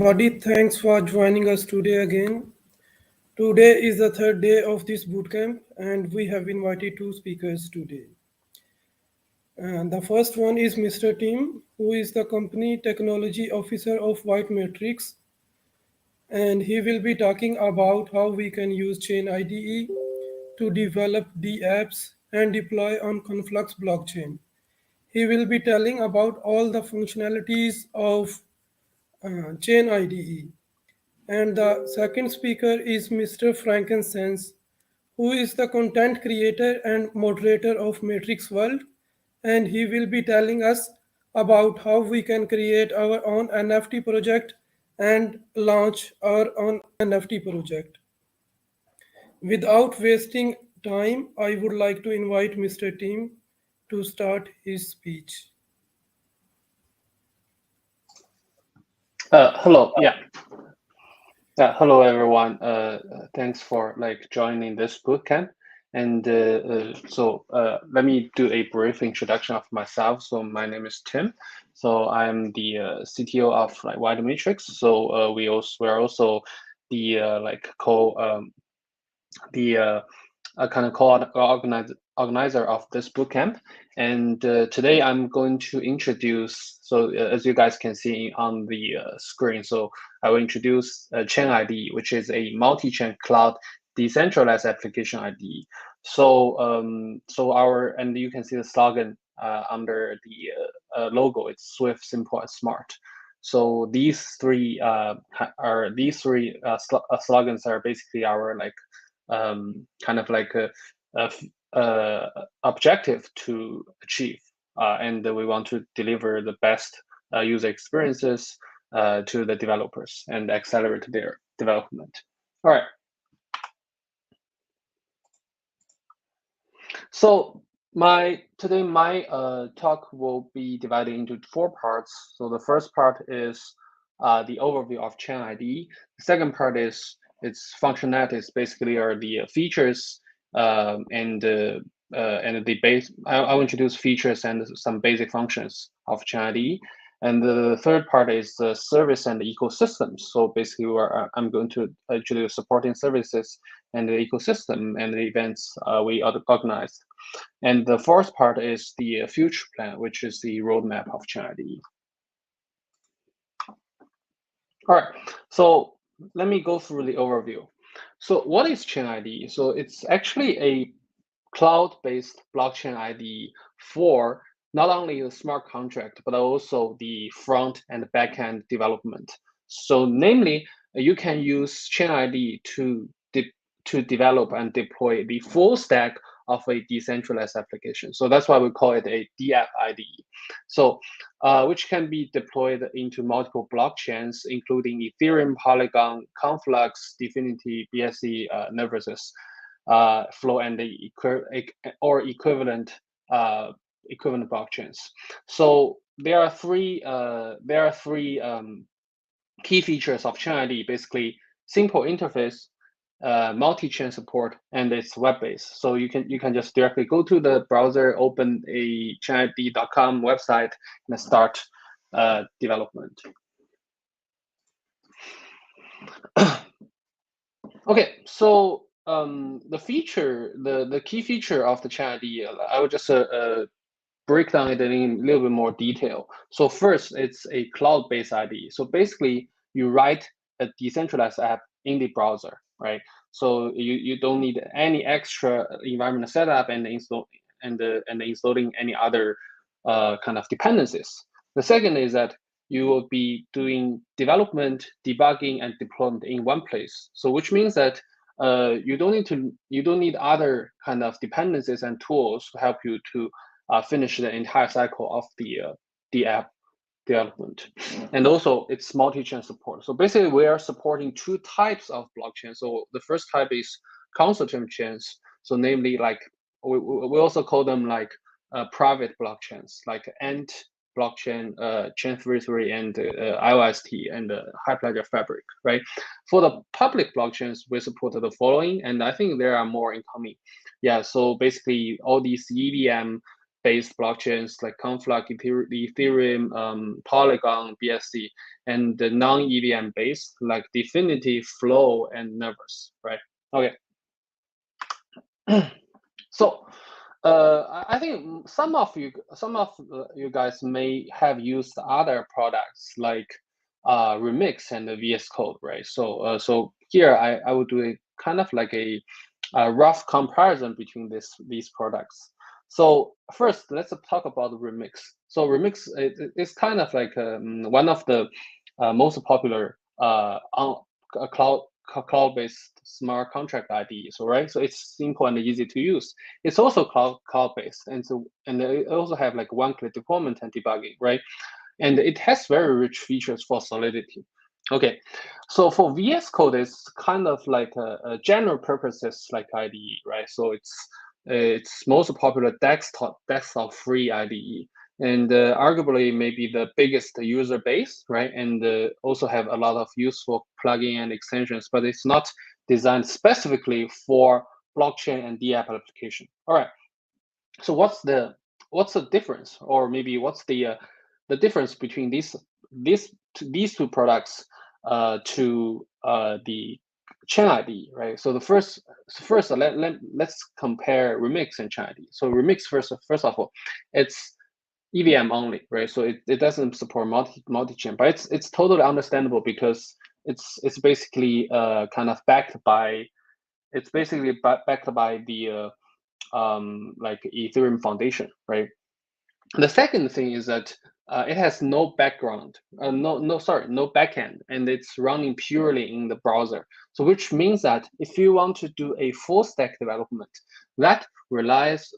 everybody. Thanks for joining us today again. Today is the third day of this bootcamp, and we have invited two speakers today. And the first one is Mr. Tim, who is the company technology officer of White Matrix, and he will be talking about how we can use Chain IDE to develop the apps and deploy on Conflux blockchain. He will be telling about all the functionalities of Chain IDE. And the second speaker is Mr. Frankincense, who is the content creator and moderator of Matrix World, and he will be telling us about how we can create our own NFT project and launch our own NFT project. Without wasting time, I would like to invite Mr. Tim to start his speech. Hello. Hello everyone. Thanks for joining this bootcamp. And let me do a brief introduction of myself. So my name is Tim. So I'm the CTO of White Matrix. So we're also the kind of organizer of this bootcamp. And today I'm going to introduce, as you guys can see on the screen, so I will introduce Chain IDE, which is a multi-chain cloud decentralized application IDE. And you can see the slogan under the logo. It's Swift, Simple, and Smart. So these three slogans are basically our kind of like objective to achieve, and we want to deliver the best user experiences to the developers and accelerate their development. All right. So today my talk will be divided into 4 parts. So the first part is the overview of Chain IDE. The second part is its functionalities, basically are the features and the base. I'll introduce features and some basic functions of Chain IDE. And the third part is the service and the ecosystem. So basically, I'm going to introduce supporting services and the ecosystem and the events we organized. And the fourth part is the future plan, which is the roadmap of Chain IDE. All right, so let me go through the overview. So what is Chain IDE? So it's actually a cloud-based blockchain IDE for not only the smart contract, but also the front and back end development. So namely, you can use Chain IDE to develop and deploy the full stack of a decentralized application. So that's why we call it a DApp IDE. So which can be deployed into multiple blockchains, including Ethereum, Polygon, Conflux, Dfinity, BSC, Nervosus, Flow, and the equivalent blockchains. So there are three key features of Chain IDE: basically simple interface, multi-chain support, and it's web-based. So you can just directly go to the browser, open a chainid.com website, and start development. Okay, so the key feature of the Chain IDE, I will just break down it in a little bit more detail. So first, it's a cloud-based IDE. So basically, you write a decentralized app in the browser, right? So you don't need any extra environment setup and installing any other kind of dependencies. The second is that you will be doing development, debugging, and deployment in one place. So which means that you don't need other kind of dependencies and tools to help you to finish the entire cycle of the app development. And also it's multi-chain support. So basically we are supporting 2 types of blockchain. So the first type is consortium chains. So namely, like we also call them like private blockchains, like Ant blockchain, Chain33, and IOST, and Hyperledger Fabric, right? For the public blockchains, we support the following, and I think there are more incoming. Yeah, so basically all these EVM based blockchains like Conflux, Ethereum, Polygon, BSC, and the non-EVM based like Dfinity, Flow, and Nervous, right? Okay. So I think some of you guys may have used other products like Remix and the VS Code, right? So here I would do a kind of like a rough comparison between these products. So first, let's talk about Remix. So Remix is kind of like one of the most popular cloud-based smart contract IDEs, right? So it's simple and easy to use. It's also cloud-based, and it also have like one-click deployment and debugging, right? And it has very rich features for Solidity. Okay, so for VS Code, it's kind of like a general purposes like IDE, right? So it's most popular desktop free IDE, and arguably maybe the biggest user base, right? And also have a lot of useful plugin and extensions, but it's not designed specifically for blockchain and DApp application. All right. So what's the difference, or maybe what's the difference between these two products to the Chain ID, right? So first let's compare Remix and Chain ID. So Remix first of all, it's EVM only, right? So it doesn't support multi-chain, but it's totally understandable because it's basically kind of backed by the like Ethereum Foundation, right? The second thing is that it has no background, no backend, and it's running purely in the browser. So which means that if you want to do a full stack development that relies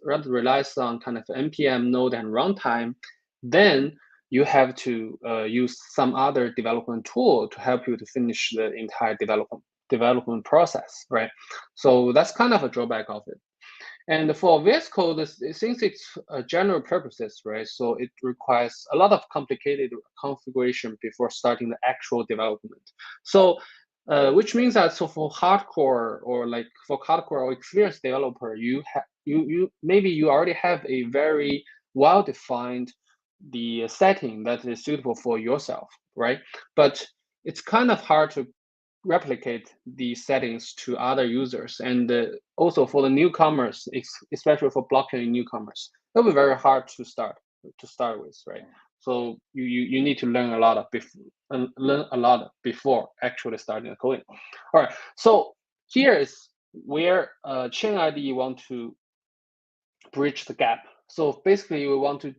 on kind of npm node and runtime, then you have to use some other development tool to help you to finish the entire development process, right? So that's kind of a drawback of it. And for VS Code, since it's general purposes, right? So it requires a lot of complicated configuration before starting the actual development. So, which means that for hardcore or experienced developer, you maybe you already have a very well-defined the setting that is suitable for yourself, right? But it's kind of hard to replicate these settings to other users, and also for the newcomers, especially for blockchain newcomers, it'll be very hard to start with, right? So you need to learn a lot before actually starting the coding. All right, so here is where Chain ID want to bridge the gap. So basically, we want to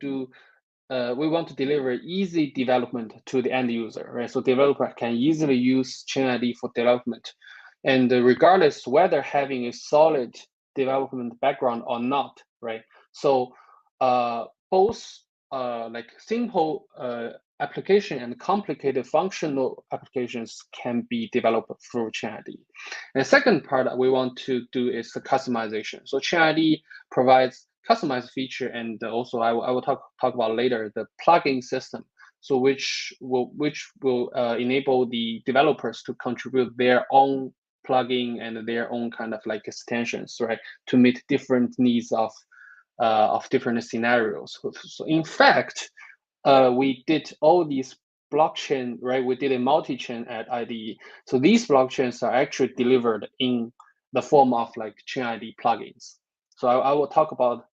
deliver easy development to the end user, right? So developer can easily use Chain ID for development, and regardless whether having a solid development background or not, right? So both like simple application and complicated functional applications can be developed through Chain ID. And the second part that we want to do is the customization. So Chain ID provides customized feature, and also I will talk about later the plugin system. So which will enable the developers to contribute their own plugin and their own kind of like extensions, right, to meet different needs of different scenarios. So in fact, we did all these blockchain, right? We did a multi-chain at IDE. So these blockchains are actually delivered in the form of like Chain ID plugins. So I will talk about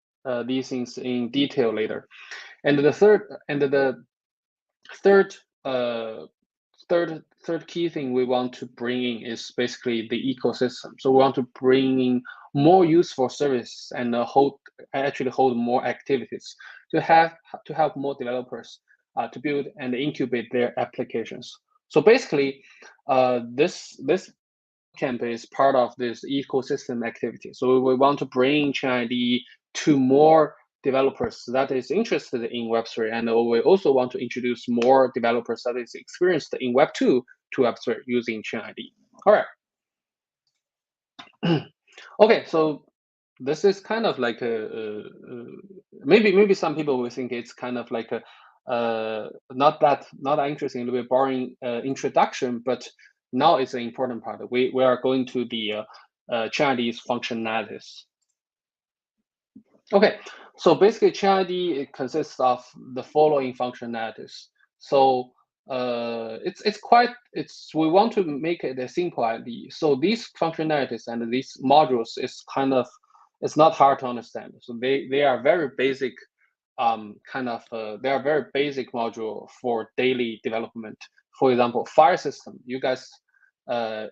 these things in detail later. And the third key thing we want to bring in is basically the ecosystem. So we want to bring in more useful services and hold more activities to help more developers to build and incubate their applications. So basically, this camp is part of this ecosystem activity. So we want to bring Chain ID to more developers that is interested in Web3, and we also want to introduce more developers that is experienced in Web2 to Web3 using Chain ID. All right. Okay, so this is kind of like maybe some people will think it's kind of like a not interesting, a little bit boring introduction, but now it's an important part. We are going to the Chain ID's functionalities. Okay, So basically, ChainID it consists of the following functionalities. So we want to make it a simple ID. So these functionalities and these modules is kind of, it's not hard to understand. So they are very basic, they are very basic module for daily development. For example, file system. You guys,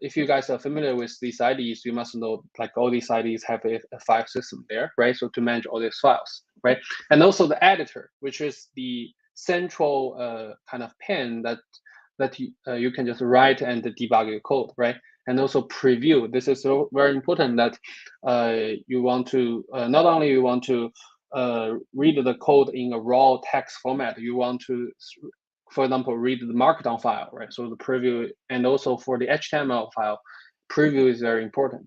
if you guys are familiar with these IDs, you must know like all these IDs have a file system there, right? So to manage all these files, right? And also the editor, which is the central kind of pen that you can just write and debug your code, right? And also preview. This is so very important that you want to not only you want to read the code in a raw text format, you want to, for example, read the markdown file, right? So the preview, and also for the HTML file, preview is very important.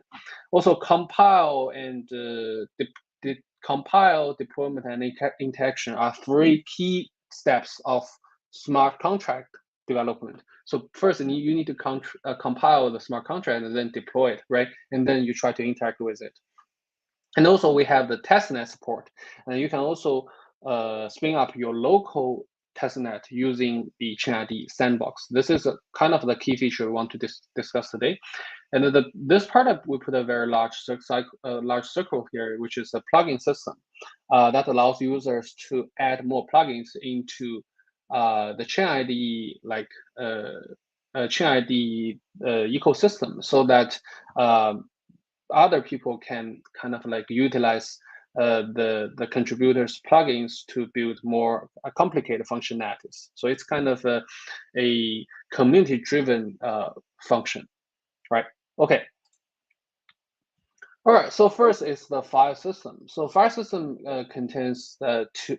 Also compile and compile, deployment, and interaction are three key steps of smart contract development. So first, you need to compile the smart contract and then deploy it, right? And then you try to interact with it. And also we have the testnet support, and you can also spin up your local testnet using the ChainID sandbox. This is kind of the key feature we want to discuss today. And this part we put a very large circle here, which is a plugin system that allows users to add more plugins into the ChainID ChainID ecosystem, so that other people can kind of like utilize the contributors plugins to build more complicated functionalities. So it's kind of a community driven function, right? Okay. All right, so first is the file system. So file system contains two,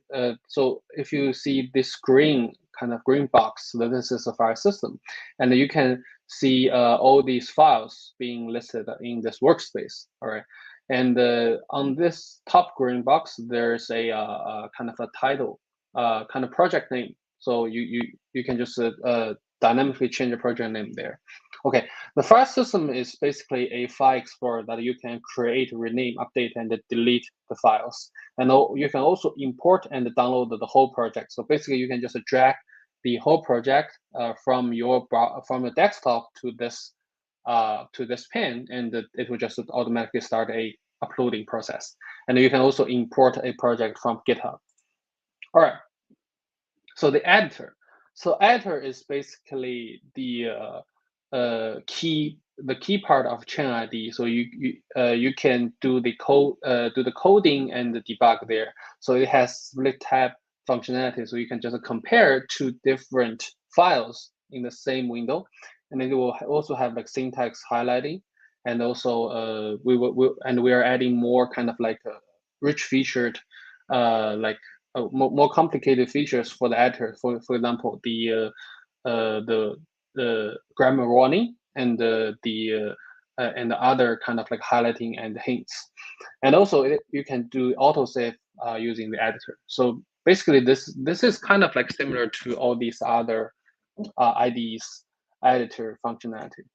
so if you see this green box, so this is a file system. And you can see all these files being listed in this workspace, all right? And on this top green box, there's a kind of a title, kind of project name. So you can just dynamically change the project name there. Okay, the file system is basically a file explorer that you can create, rename, update, and delete the files. And you can also import and download the whole project. So basically, you can just drag the whole project from your desktop to this pen, and it will just automatically start a uploading process. And you can also import a project from GitHub. All right. So the editor. So editor is basically the key part of ChainID. So you can do the coding and the debug there. So it has split tab functionality. So you can just compare two different files in the same window, and it will also have like syntax highlighting, and also we are adding more kind of like rich featured more complicated features for the editor. For example, the grammar warning and the other kind of like highlighting and hints. And also you can do autosave using the editor. So basically this is kind of like similar to all these other IDEs editor functionality.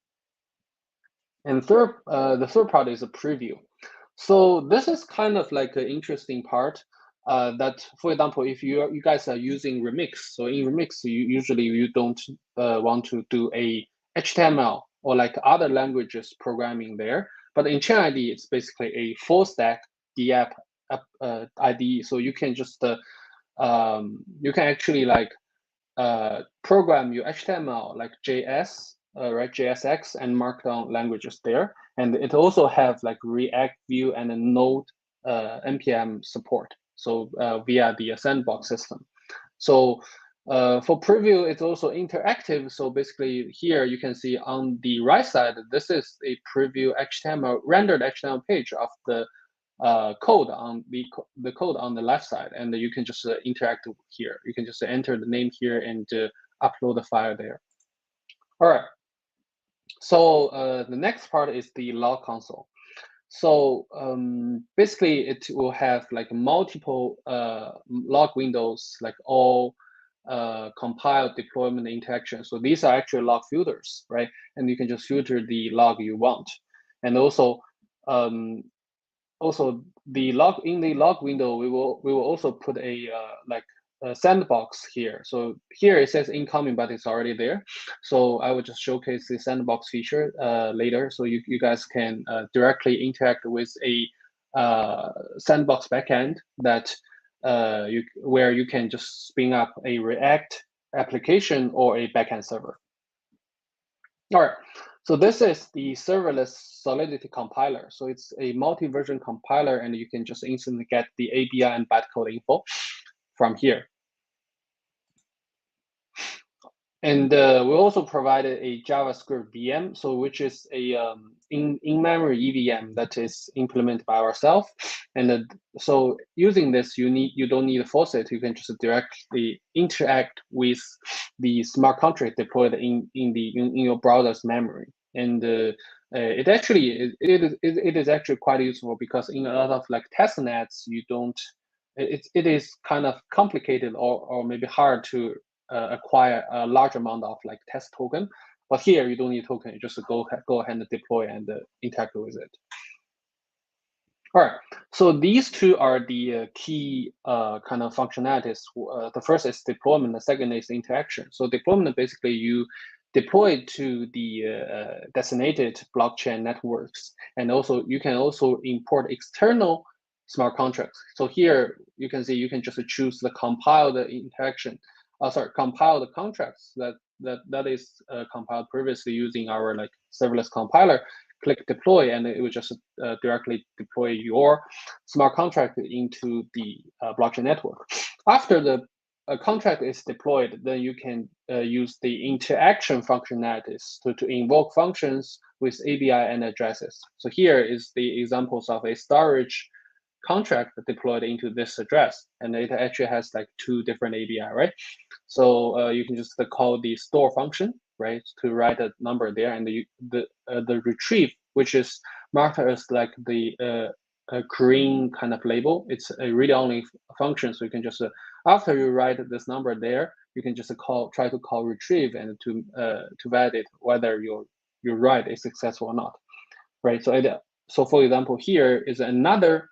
And the third part is a preview. So this is kind of like an interesting part that, for example, if you guys are using Remix, so in Remix, you don't want to do a HTML or like other languages programming there. But in ChainID, it's basically a full stack DApp IDE. So you can just you can actually like program your HTML like JS, right, JSX and Markdown languages there, and it also have like React, Vue, and a Node npm support. So via the sandbox system. So for preview, it's also interactive. So basically, here you can see on the right side, this is a preview HTML rendered HTML page of the code on the code on the left side, and you can just interact here. You can just enter the name here and upload the file there. All right. So the next part is the log console. So basically, it will have like multiple log windows, like all compile, deployment, interaction. So these are actually log filters, right? And you can just filter the log you want. And also, also the log window, we will also put a like a sandbox here. So here it says incoming, but it's already there. So I will just showcase the sandbox feature later, so you guys can directly interact with a sandbox backend that where you can just spin up a React application or a backend server. All right, so this is the serverless Solidity compiler. So it's a multi-version compiler, and you can just instantly get the ABI and bytecode info from here. And we also provided a JavaScript VM, so which is a in-memory EVM that is implemented by ourselves. And so using this, you don't need to force it. You can just directly interact with the smart contract deployed in your browser's memory. And it actually it is actually quite useful, because in a lot of like test nets, you don't. It is kind of complicated or maybe hard to acquire a large amount of like test token, but here you don't need token. You just go ahead and deploy and interact with it. All right, so these two are the key kind of functionalities. The first is deployment, the second is interaction. So deployment, basically you deploy to the designated blockchain networks, and also you can also import external smart contracts. So here you can see you can just choose the compiled interaction. Compile the contracts that is compiled previously using our like serverless compiler. Click deploy, and it will just directly deploy your smart contract into the blockchain network. After the contract is deployed, then you can use the interaction functionalities to invoke functions with ABI and addresses. So here is the examples of a storage contract deployed into this address, and it actually has like two different ABI, right? So you can just call the store function, right, to write a number there, and the retrieve, which is marked as like the green kind of label. It's a read-only function, so you can just after you write this number there, you can just try to call retrieve and to validate whether your write is successful or not, right? So for example, here is another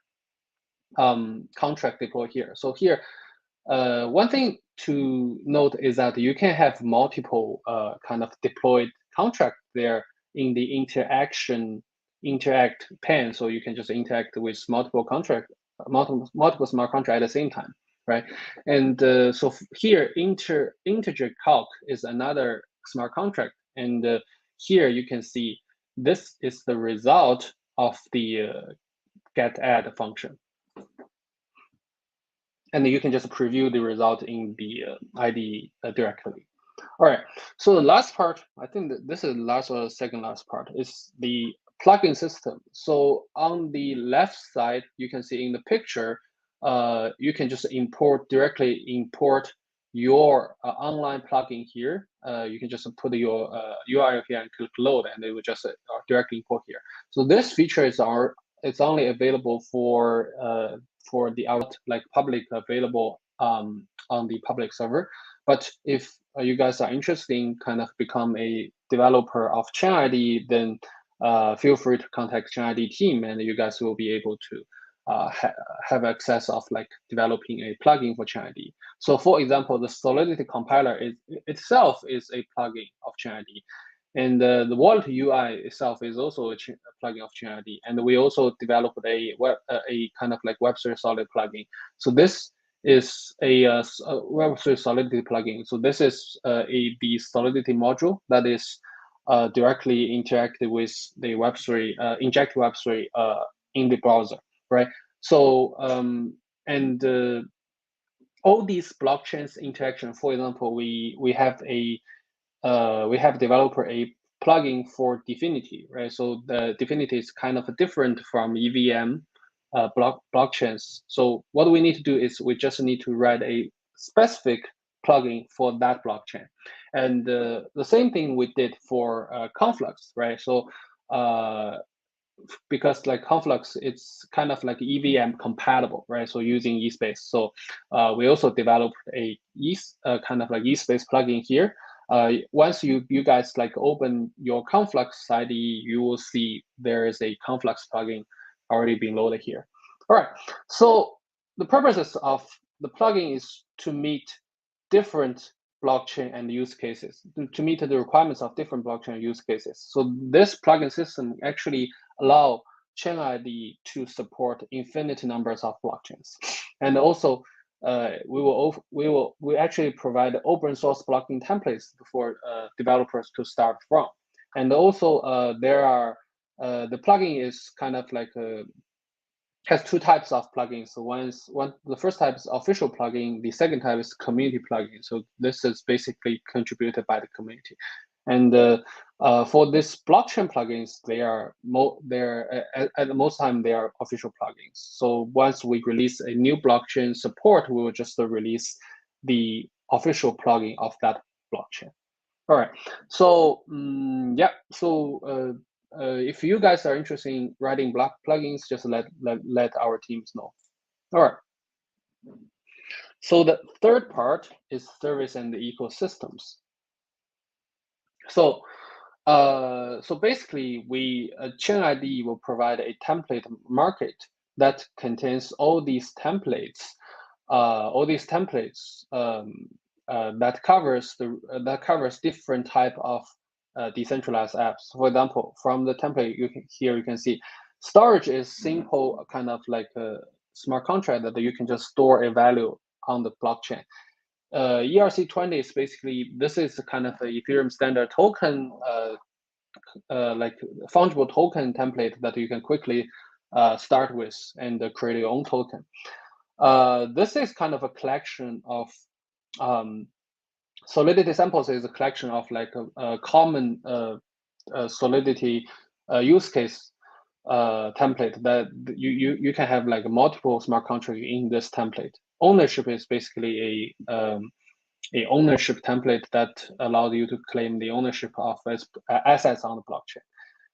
contract deploy here. So here, one thing to note is that you can have multiple kind of deployed contract there in the interact pane. So you can just interact with multiple smart contract at the same time, right? And so here, integer calc is another smart contract, and here you can see this is the result of the get add function. And you can just preview the result in the IDE directly. All right, so the last part, I think that this is the last or second last part, is the plugin system. So on the left side, you can see in the picture, you can just directly import your online plugin here. You can just put your URL here and click load, and it will just directly import here. So this feature is it's only available for the like public available on the public server. But if you guys are interested in kind of become a developer of ChainID, then feel free to contact ChainID team, and you guys will be able to have access of like developing a plugin for ChainID. So for example, the Solidity compiler itself is a plugin of ChainID. And the wallet UI itself is also a plugin of ChainID. And we also developed a kind of like Web3 Solid plugin. So this is a Web3 Solidity plugin. So this is the Solidity module that is directly interacted with the Web3, inject Web3 in the browser, right? So, all these blockchains interaction, for example, we have developer a plugin for Dfinity, right? So the Dfinity is kind of different from EVM blockchains. So what we need to do is we just need to write a specific plugin for that blockchain. And the same thing we did for Conflux, right? So because like Conflux, it's kind of like EVM compatible, right? So using eSpace. So we also developed a kind of like eSpace plugin here. Once you guys like open your Conflux IDE, you will see there is a Conflux plugin already been loaded here. All right, so the purposes of the plugin is to meet different blockchain and use cases, to meet the requirements of different blockchain use cases. So this plugin system actually allow ChainID to support infinite numbers of blockchains, and also we actually provide open source plugin templates for developers to start from, and also the plugin is kind of like has two types of plugins. So the first type is official plugin. The second type is community plugin. So this is basically contributed by the community. And for this blockchain plugins, at the most time they are official plugins. So once we release a new blockchain support, we will just release the official plugin of that blockchain. All right. So yeah. So if you guys are interested in writing plugins, just let our teams know. All right. So the third part is service and the ecosystems. So basically, ChainID will provide a template market that contains all these templates, that covers different type of decentralized apps. For example, from the template you can see, storage is simple, kind of like a smart contract that you can just store a value on the blockchain. ERC20 is basically, this is kind of the Ethereum standard token, like fungible token template that you can quickly start with and create your own token. This is kind of a collection of Solidity samples is a collection of like a common Solidity use case template that you can have like multiple smart contracts in this template. Ownership is basically a ownership template that allows you to claim the ownership of assets on the blockchain.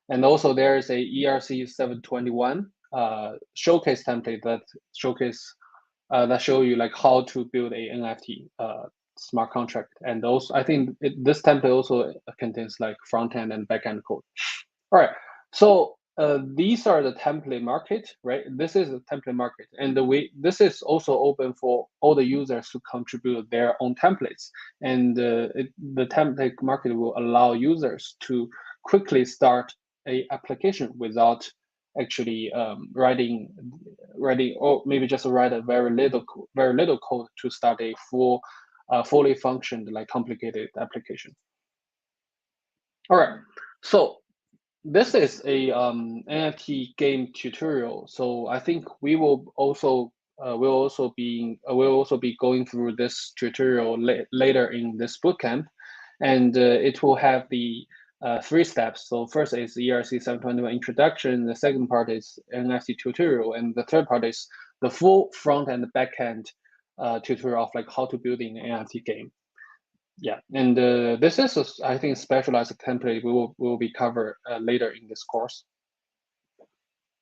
And also there is a ERC 721 showcase template that show you like how to build a NFT smart contract. And also I think this template also contains like front end and back end code. All right, so these are the template market, right? This is a template market, and this is also open for all the users to contribute their own templates. And the template market will allow users to quickly start a application without actually writing, or maybe just write a very little code to start a fully functioned, like complicated application. All right, so this is a NFT game tutorial, so I think we will also be going through this tutorial later in this bootcamp, and it will have the 3 steps. So first is ERC 721 introduction, the second part is NFT tutorial, and the third part is the full front and back end tutorial of like how to build an NFT game. Yeah, and this is I think specialized template we will be covered later in this course.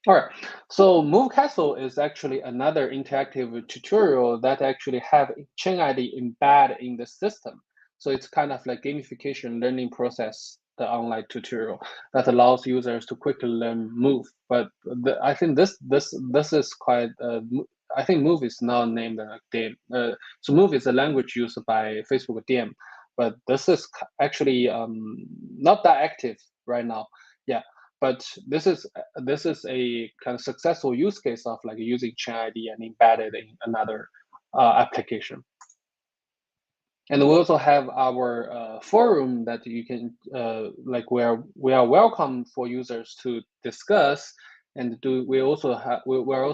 All right, so Move Castle is actually another interactive tutorial that actually have ChainID embedded in the system. So it's kind of like gamification learning process, the online tutorial that allows users to quickly learn Move. But I think this is quite. I think Move is now named a game. So Move is a language used by Facebook DM, but this is actually not that active right now. Yeah, but this is a kind of successful use case of like using ChainID and embedded in another application. And we also have our forum that you can like where we are welcome for users to discuss and do. We're also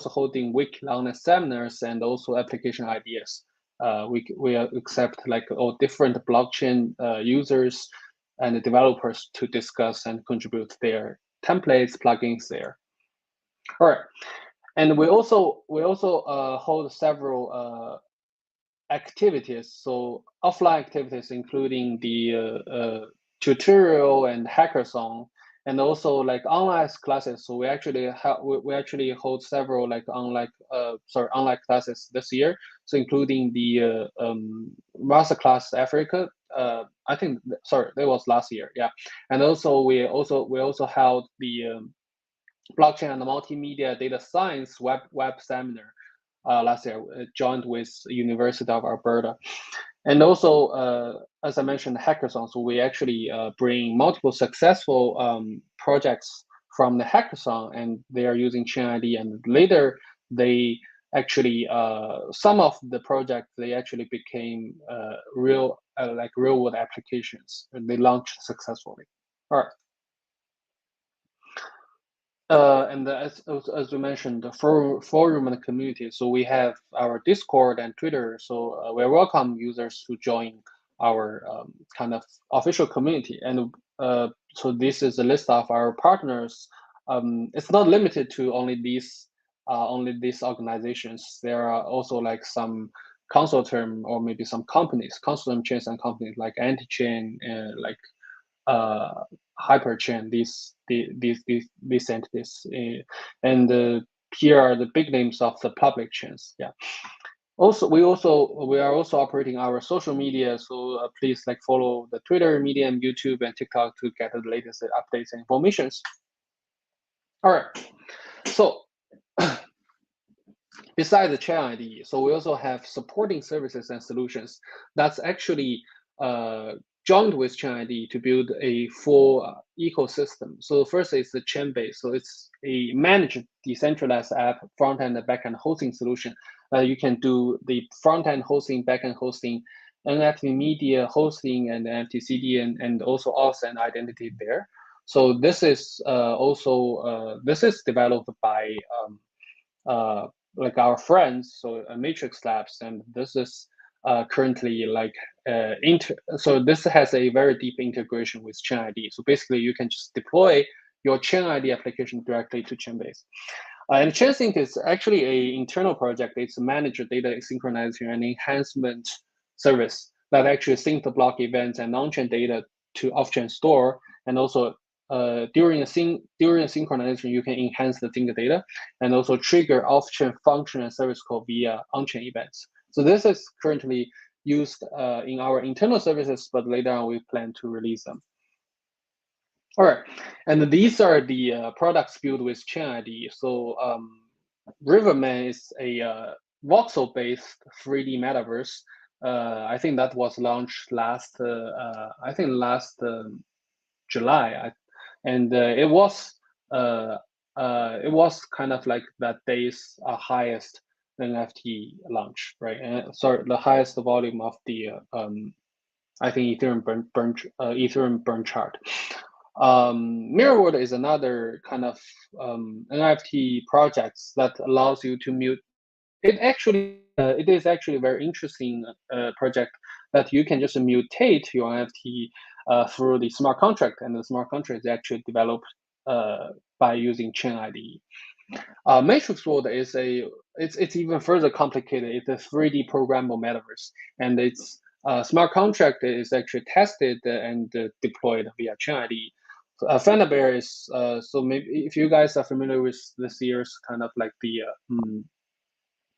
holding week-long seminars and also application ideas. We accept like all different blockchain users and developers to discuss and contribute their templates, plugins there. All right, and we also hold several activities. So offline activities, including the tutorial and hackathon, and also like online classes. So we actually hold several like online classes this year. So including the Masterclass Africa. I think that was last year. Yeah, and also we also held the blockchain and multimedia data science web seminar last year, joined with University of Alberta. And also, as I mentioned, hackathon. So we actually bring multiple successful projects from the hackathon, and they are using ChainID. And later, they actually some of the projects they actually became real like real world applications, and they launched successfully. All right. And as we mentioned, the forum and the community. So we have our Discord and Twitter. So we welcome users to join our kind of official community. And so this is a list of our partners. It's not limited to only these organizations. There are also like some consortium or maybe some companies, consortium chains and companies like Antichain, like Hyperchain, these entities, and here are the big names of the public chains. Yeah. Also, we are also operating our social media, so please like follow the Twitter, Medium, YouTube, and TikTok to get the latest updates and informations. All right. So besides the ChainID, so we also have supporting services and solutions that's actually joined with ChainID to build a full ecosystem. So first is the Chainbase. So it's a managed decentralized app, front-end and back-end hosting solution. You can do the front-end hosting, back-end hosting, NFT media hosting, and NFT CDN, and also auth and identity there. So this is this is developed by like our friends, so Matrix Labs, and this is currently like so this has a very deep integration with ChainID. So basically, you can just deploy your ChainID application directly to Chainbase. And ChainSync is actually an internal project. It's a managed data synchronization and enhancement service that actually sync the block events and on-chain data to off-chain store, and also during a synchronization, you can enhance the sync data and also trigger off-chain function and service call via on-chain events. So this is currently used in our internal services, but later on we plan to release them. All right, and these are the products built with ChainID. So Riverman is a voxel-based 3D metaverse. I think that was launched last July, and it was kind of like that day's highest NFT launch, right? And sorry, the highest volume of the I think Ethereum burn chart. Mirror World is another kind of NFT projects that allows you to mute. It is actually a very interesting project that you can just mutate your NFT through the smart contract, and the smart contract is actually developed by using ChainID. Matrix World is it's even further complicated. It's a 3D programmable metaverse, and its smart contract is actually tested and deployed via ChainID. Fanabear is so maybe if you guys are familiar with this year's kind of like the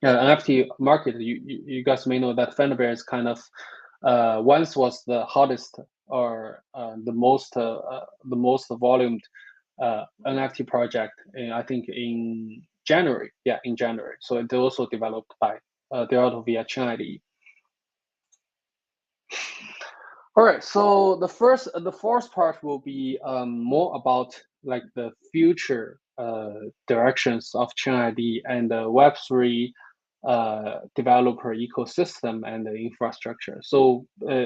NFT market, you guys may know that Fanabear is kind of once was the hottest or the most volumed NFT project, I think in January. Yeah, in January. So it also developed by developed via ChainID. All right. So the fourth part will be more about like the future directions of ChainID and the Web3 developer ecosystem and the infrastructure. So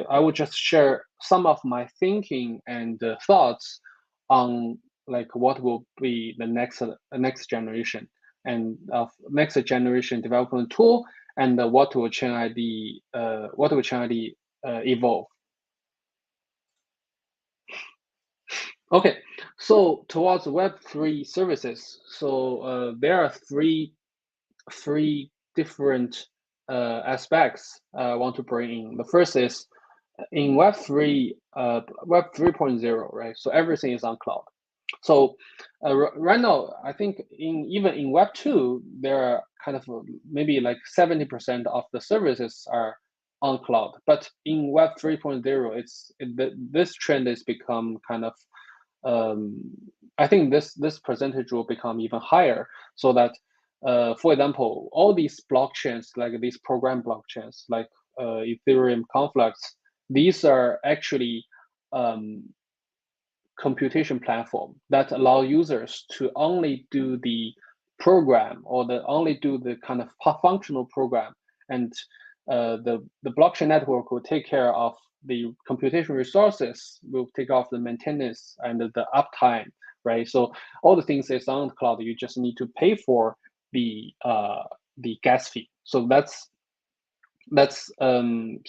I will just share some of my thinking and thoughts on like what will be the next generation and of next generation development tool, and what will ChainID evolve. Okay, so towards Web3 services, so there are three different aspects I want to bring in. The first is in Web3, Web 3.0, right? So everything is on cloud. So right now, I think even in Web 2, there are kind of maybe like 70% of the services are on cloud. But in Web 3.0, this trend has become kind of I think this percentage will become even higher, so that, for example, all these blockchains, like these program blockchains, like Ethereum, Conflux, these are actually computation platform that allow users to only do the program, or only do the kind of functional program, and the blockchain network will take care of the computation resources, will take off the maintenance and the uptime, right? So all the things is on the cloud. You just need to pay for the gas fee. So so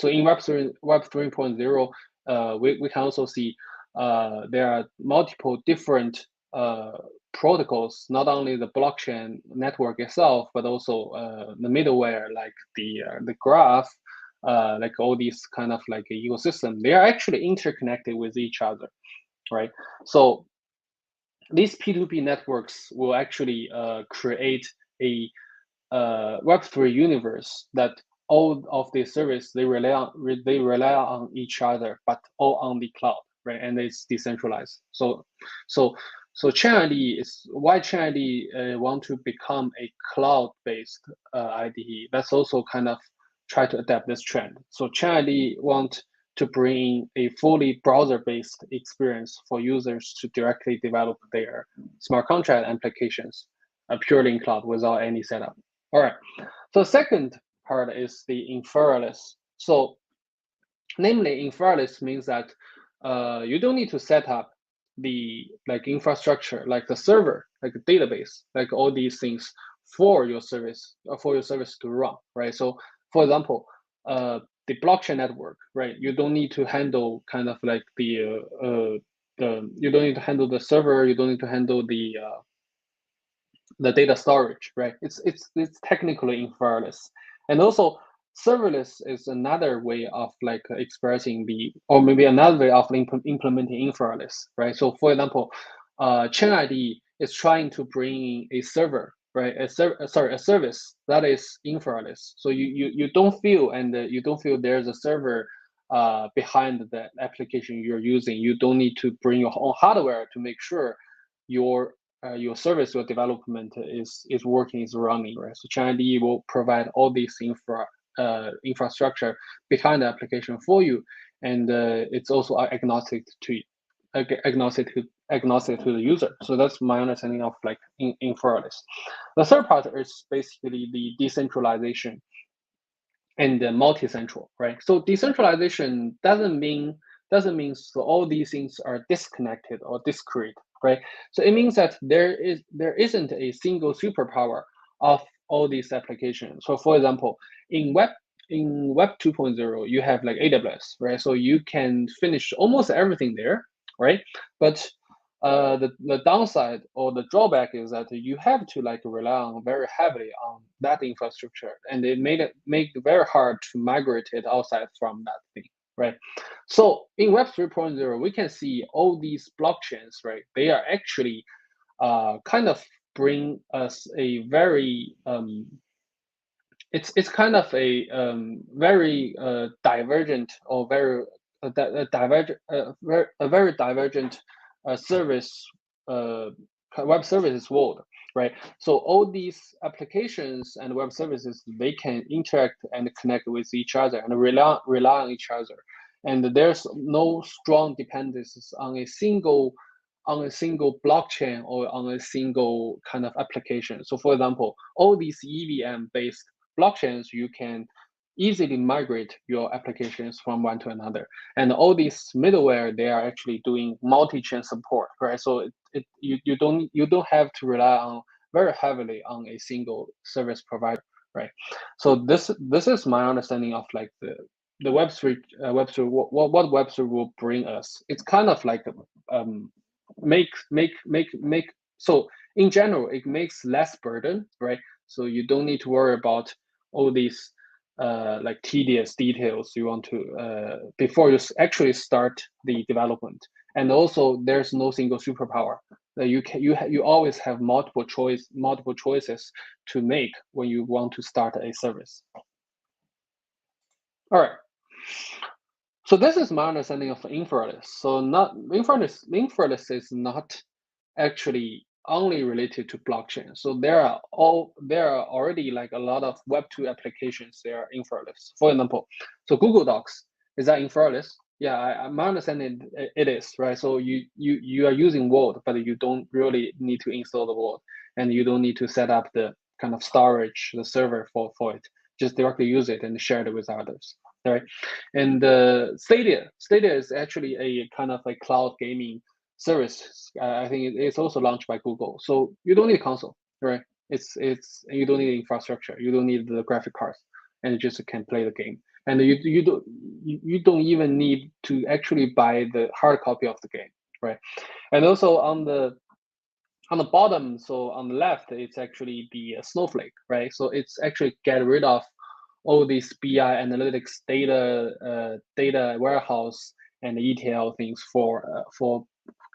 in Web 3.0, we can also see there are multiple different protocols, not only the blockchain network itself, but also the middleware, like the graph, like all these kind of like ecosystem. They are actually interconnected with each other, right? So these P2P networks will actually create a Web3 universe that all of the service they rely on each other, but all on the cloud, right? And it's decentralized. So ChainID is why ChainID want to become a cloud-based IDE. That's also kind of try to adapt this trend. So ChainID want to bring a fully browser-based experience for users to directly develop their smart contract applications purely in cloud without any setup. All right. So second part is the inferless. So namely, inferless means that you don't need to set up the like infrastructure, like the server, like a database, like all these things for your service to run, right? So for example, the blockchain network, right? You don't need to handle kind of like the you don't need to handle the server, you don't need to handle the data storage, right? It's technically inferless, and also serverless is another way of like expressing or maybe another way of implementing inferless, right? So for example, ChainID is trying to bring a server, right? A service that is inferless. So you don't feel there's a server behind the application you're using. You don't need to bring your own hardware to make sure your service, your development is working, is running, right? So ChainID will provide all these infrastructure behind the application for you, and it's also agnostic to the user. So that's my understanding of like inferless. The third part is basically the decentralization and the multi-central, right? So decentralization doesn't mean so all these things are disconnected or discrete, right? So it means that there isn't a single superpower of all these applications. So for example, in Web 2.0, you have like AWS, right? So you can finish almost everything there, right? But the downside or the drawback is that you have to like rely on very heavily on that infrastructure, and it make it very hard to migrate it outside from that thing, right? So in Web 3.0, we can see all these blockchains, right? They are actually kind of bring us a very it's kind of a very divergent or very very divergent service web services world, right? So all these applications and web services, they can interact and connect with each other and rely on each other, and there's no strong dependencies on a single blockchain or on a single kind of application. So for example, all these EVM based blockchains, you can easily migrate your applications from one to another. And all these middleware, they are actually doing multi-chain support, right? So you don't have to rely on very heavily on a single service provider, right? So this is my understanding of like the Web3 what Web3 will bring us. It's kind of like make so in general it makes less burden, right? So you don't need to worry about all these like tedious details you want to before you actually start the development. And also there's no single superpower. You always have multiple choices to make when you want to start a service. All right. So this is my understanding of inferless. So not inferless is not actually only related to blockchain. So there are already like a lot of Web2 applications that are infra-less. For example, so Google Docs, is that infra-less? Yeah, my understanding it is, right? So you are using Word, but you don't really need to install the Word, and you don't need to set up the kind of storage, the server for it. Just directly use it and share it with others, right? And Stadia is actually a kind of like cloud gaming service. I think it's also launched by Google. So you don't need a console, right? It's you don't need infrastructure. You don't need the graphic cards, and you just can play the game. And you don't even need to actually buy the hard copy of the game, right? And also on the bottom, so on the left, it's actually the Snowflake, right? So it's actually get rid of all these BI analytics data warehouse and ETL things for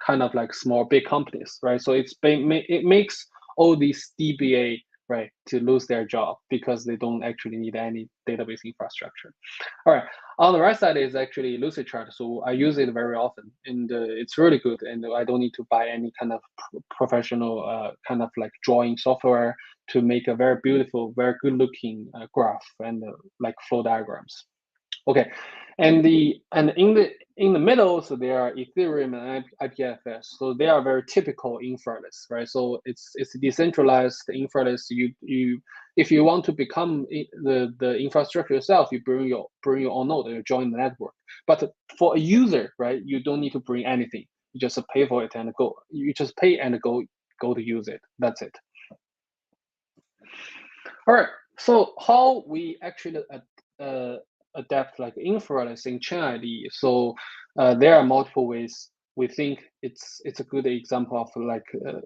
kind of like small big companies, right? So it makes all these DBA right to lose their job because they don't actually need any database infrastructure. All right, on the right side is actually Lucidchart. So I use it very often, and it's really good. And I don't need to buy any kind of professional kind of like drawing software to make a very beautiful, very good looking graph and like flow diagrams. Okay, and in the middle, so there are Ethereum and IPFS. So they are very typical infra-less, right? So it's decentralized infra-less. You if you want to become the infrastructure yourself, you bring your own node and you join the network. But for a user, right, you don't need to bring anything. You just pay for it and go. You just pay and go to use it. That's it. All right. So how we actually adapt like infra-less in ChainID. So there are multiple ways. We think it's a good example of like a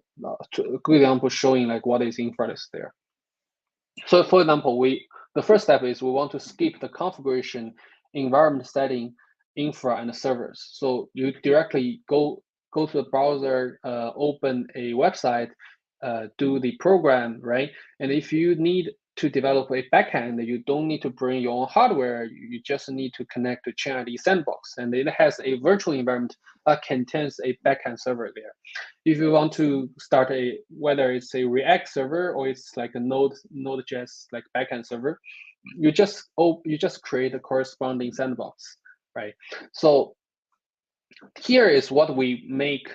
good example showing like what is infra-less there. So for example, the first step is we want to skip the configuration environment setting infra and servers. So you directly go to the browser, open a website, do the program, right? And if you need to develop a backend, you don't need to bring your own hardware. You just need to connect to ChainID Sandbox, and it has a virtual environment that contains a backend server there. If you want to start whether it's a React server or it's like a Node.js like backend server, you just create a corresponding sandbox, right? So here is what we make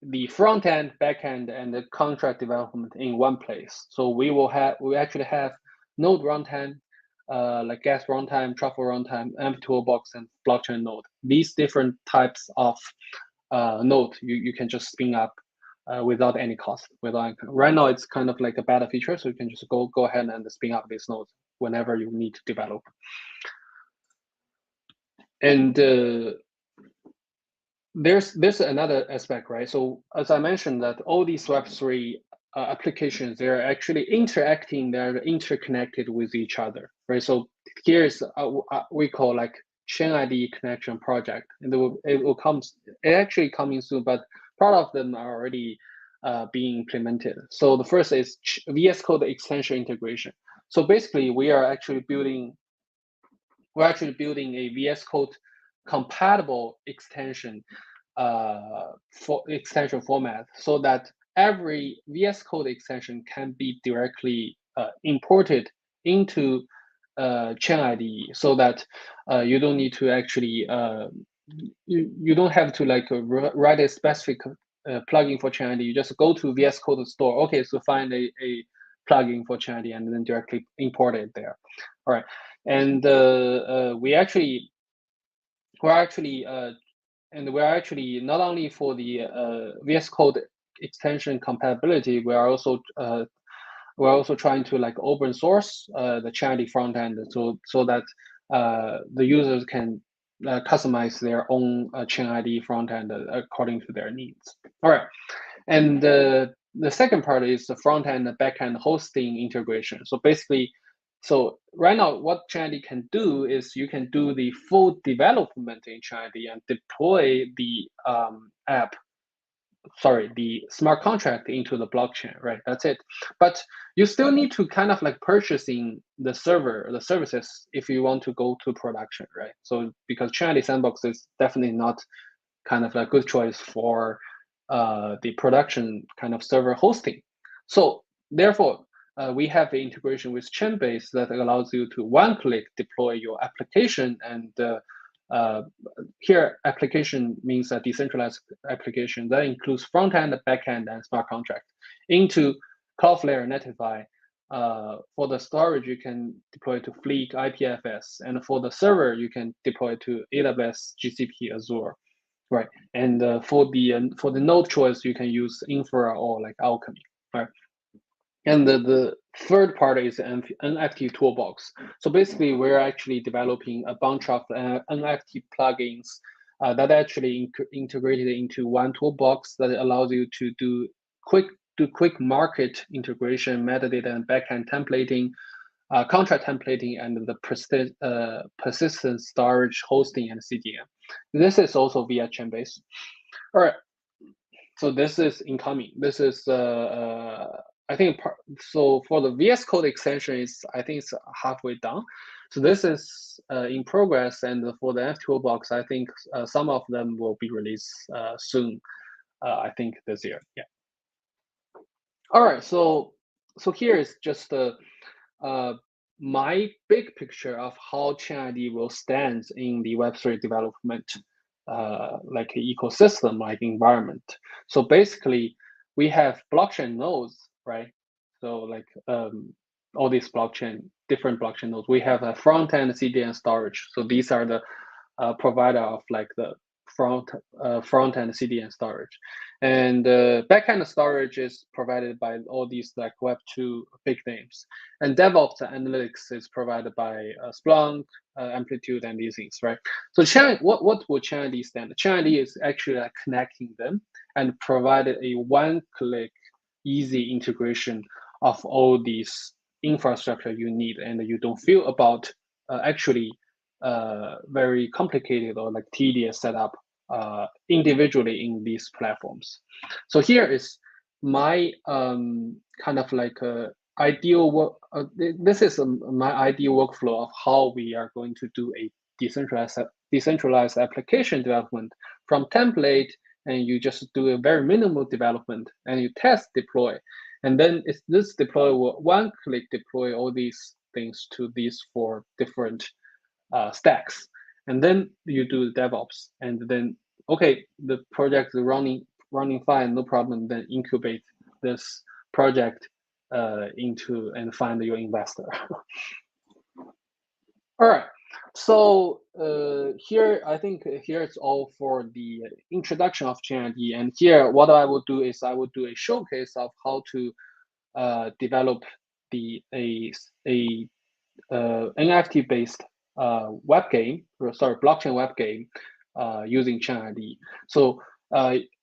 the front end, back end, and the contract development in one place. So we actually have Node runtime, like Gas runtime, Truffle runtime, AMP Toolbox, and blockchain node. These different types of node you can just spin up without any cost. Right now, it's kind of like a beta feature, so you can just go ahead and spin up these nodes whenever you need to develop. And there's another aspect, right? So as I mentioned, that all these Web3 applications, they're actually interacting, they're interconnected with each other, right? So here's we call like ChainID connection project, and it actually coming soon, but part of them are already being implemented. So the first is VS Code extension integration. So basically, we're actually building a VS Code compatible extension for extension format, so that every VS Code extension can be directly imported into ChainID, so that you don't need to actually you don't have to like write a specific plugin for ChainID. You just go to VS Code store. Okay, so find a plugin for ChainID and then directly import it there. All right, and we're actually not only for the VS Code extension compatibility, we're also trying to like open source the ChainID front end, so that the users can customize their own ChainID front end according to their needs. All right, and the second part is the front end and back end hosting integration. So basically, so right now, what ChainID can do is you can do the full development in ChainID and deploy the the smart contract into the blockchain, right? That's it. But you still need to kind of like purchasing the services if you want to go to production, right? So because ChainID Sandbox is definitely not kind of a good choice for the production kind of server hosting. So therefore, we have the integration with Chainbase that allows you to one-click deploy your application. And here, application means a decentralized application that includes front-end, back-end, and smart contract into Cloudflare Netlify. For the storage, you can deploy to Fleek, IPFS, and for the server, you can deploy to AWS, GCP, Azure, right? And for the node choice, you can use Infra or like Alchemy, right? And the third part is NFT Toolbox. So basically, we're actually developing a bunch of NFT plugins that actually integrated into one toolbox that allows you to do quick market integration, metadata and backend templating, contract templating, and the persistent storage, hosting, and CDN. This is also via Chainbase. All right. So this is incoming. This is I think so for the VS Code extension is I think it's halfway done. So this is in progress, and for the NFT Toolbox, I think some of them will be released soon. I think this year. Yeah. All right. So here is just my big picture of how ChainID will stand in the Web3 development, like ecosystem, like environment. So basically, we have blockchain nodes, right? So like all these different blockchain nodes. We have a front end, CDN, storage. So these are the provider of like the front end CDN storage, and backend storage is provided by all these like Web2 big names, and DevOps analytics is provided by Splunk, Amplitude, and these things, right? So what will ChainID stand? ChainID is actually like connecting them and provided a one-click easy integration of all these infrastructure you need, and you don't feel about actually very complicated or like tedious setup individually in these platforms. So here is my kind of like ideal work. This is my ideal workflow of how we are going to do a decentralized application development from template, and you just do a very minimal development and you test deploy. And then this deploy will one-click deploy all these things to these 4 different stacks. And then you do the DevOps, and then, okay, the project is running fine, no problem, then incubate this project into and find your investor. All right. So here, I think here it's all for the introduction of ChainID. And here, what I will do is I will do a showcase of how to develop a NFT based web game, blockchain web game using ChainID. So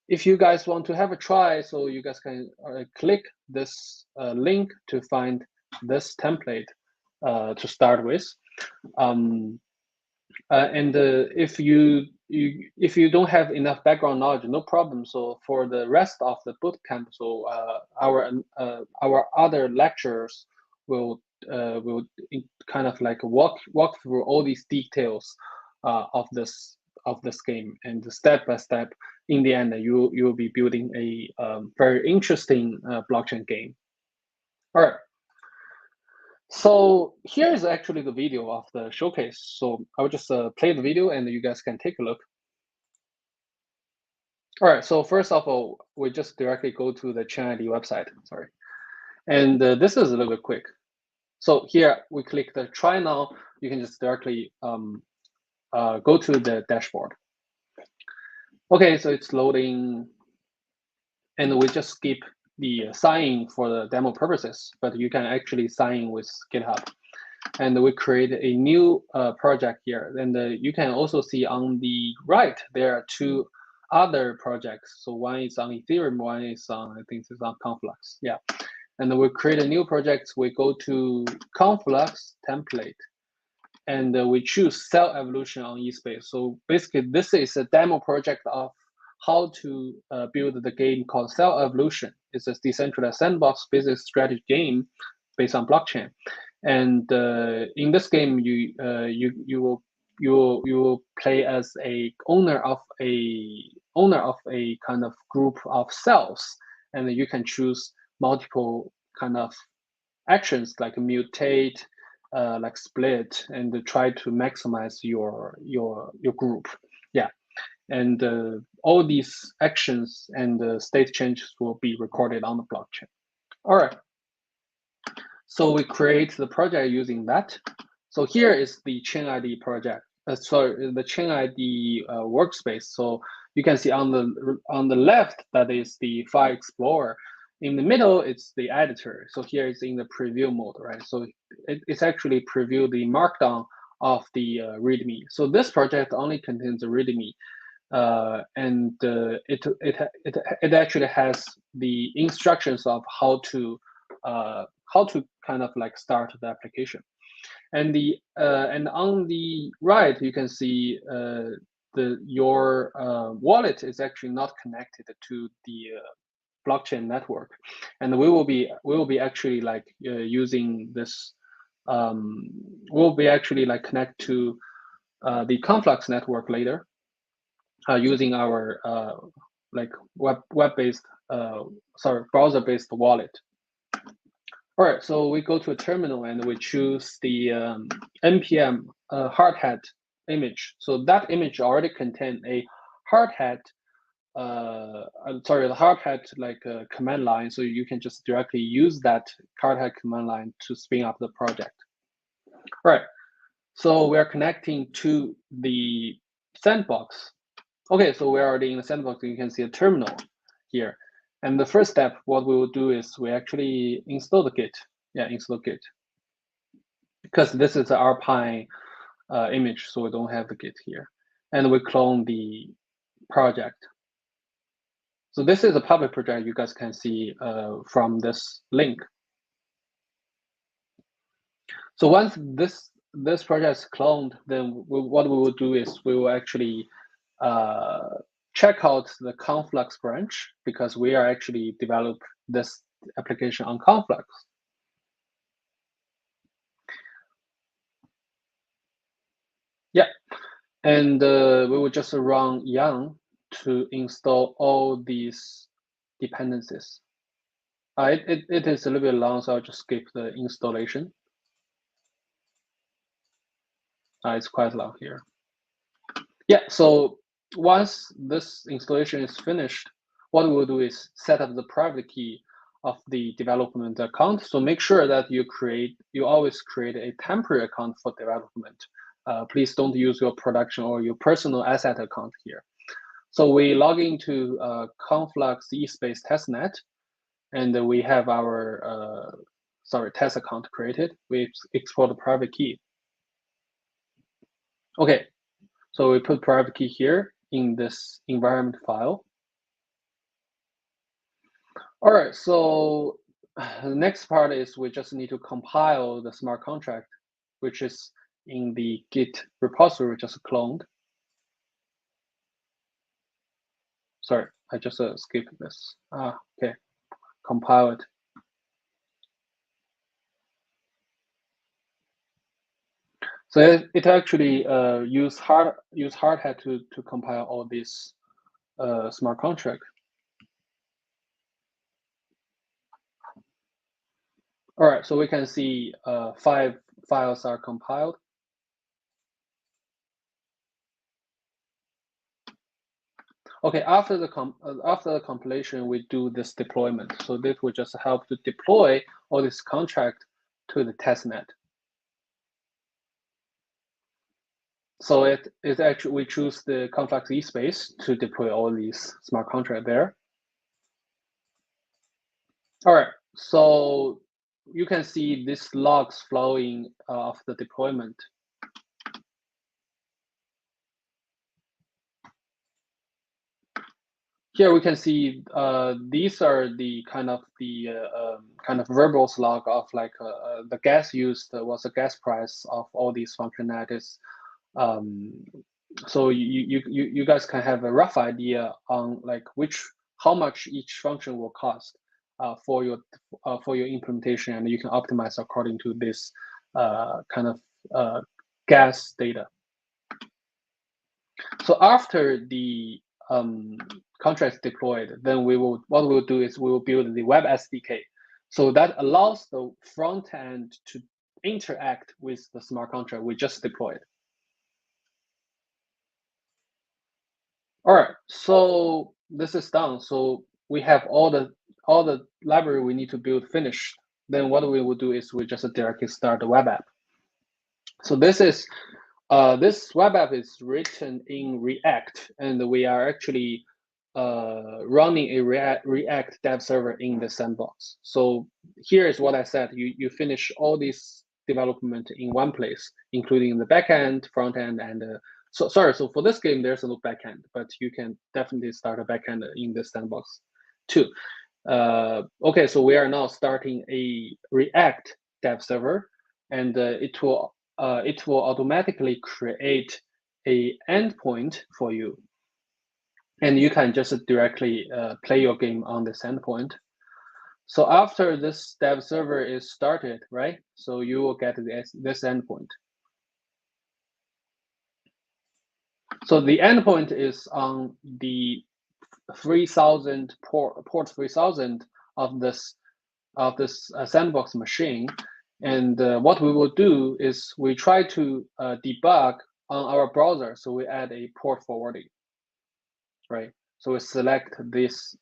if you guys want to have a try, so you guys can click this link to find this template to start with. And if you don't have enough background knowledge, no problem. So for the rest of the bootcamp, so our other lecturers will kind of like walk through all these details of this game, and step by step, in the end, you will be building a very interesting blockchain game. All right. So here is actually the video of the showcase. So I will just play the video and you guys can take a look. All right, so first of all, we just directly go to the ChainID website, sorry. And this is a little bit quick. So here we click the try now, you can just directly go to the dashboard. Okay, so it's loading, and we just skip the sign for the demo purposes, but you can actually sign with GitHub. And we create a new project here. And you can also see on the right, there are 2 other projects. So one is on Ethereum, one is on, I think it's on Conflux. Yeah. And we create a new project. We go to Conflux template, and we choose Cell Evolution on eSpace. So basically, this is a demo project of how to build the game called Cell Evolution. It's a decentralized sandbox business strategy game based on blockchain. And in this game, you will play as a owner of a owner of a kind of group of cells, and you can choose multiple kind of actions like mutate, like split, and try to maximize your group. Yeah, and all these actions and state changes will be recorded on the blockchain. All right. So we create the project using that. So here is the ChainID project. Sorry, the ChainID workspace. So you can see on the left that is the file explorer. In the middle, it's the editor. So here it's in the preview mode, right? So it's actually preview the markdown of the README. So this project only contains the README, and it actually has the instructions of how to kind of like start the application. And on the right, you can see your wallet is actually not connected to the blockchain network, and we will be actually like using this. We'll be actually like connect to the Conflux network later, using our like web-based, browser-based wallet. All right, so we go to a terminal and we choose the npm hard hat image. So that image already contains a hard hat, the hard hat like command line. So you can just directly use that hard hat command line to spin up the project. All right, so we are connecting to the sandbox. Okay, so we're already in the sandbox. You can see a terminal here. And the first step, what we will do is we actually install the Git. Yeah, install Git. Because this is the Alpine image, so we don't have the Git here. And we clone the project. So this is a public project you guys can see from this link. So once this project is cloned, then what we will do is we will actually check out the Conflux branch, because we are actually develop this application on Conflux. Yeah, and we will just run yarn to install all these dependencies. It is a little bit long, so I'll just skip the installation. It's quite long here. Yeah, so once this installation is finished, what we will do is set up the private key of the development account. So make sure that you always create a temporary account for development. Please don't use your production or your personal asset account here. So we log into Conflux eSpace testnet, and we have our test account created. We export the private key. Okay, so we put private key here in this environment file. All right, so the next part is we just need to compile the smart contract, which is in the Git repository just cloned. Sorry, I just skipped this. Okay, compile it. So it actually use Hardhat to compile all these smart contract. All right, so we can see 5 files are compiled. Okay, after the compilation, we do this deployment. So this will just help to deploy all this contract to the testnet. So it is actually, we choose the Conflux eSpace to deploy all these smart contract there. All right, so you can see these logs flowing of the deployment. Here we can see these are the kind of verbose log of like the gas used was the gas price of all these functionalities. So you guys can have a rough idea on like how much each function will cost for your implementation, and you can optimize according to this kind of gas data. So after the contracts deployed, then what we'll do is we will build the web SDK. So that allows the front end to interact with the smart contract we just deployed. All right, so this is done. So we have all the library we need to build finished. Then what we will do is we just directly start the web app. So this is this web app is written in React, and we are actually running a React dev server in the sandbox. So here is what I said. You finish all this development in one place, including the backend, front end, and so for this game there's no backend, but you can definitely start a backend in the sandbox too. Okay, so we are now starting a React dev server, and it will automatically create a endpoint for you, and you can just directly play your game on this endpoint. So after this dev server is started, right? So you will get this endpoint. So the endpoint is on the 3000 port 3000 of this sandbox machine, and what we will do is we try to debug on our browser. So we add a port forwarding, right? So we select this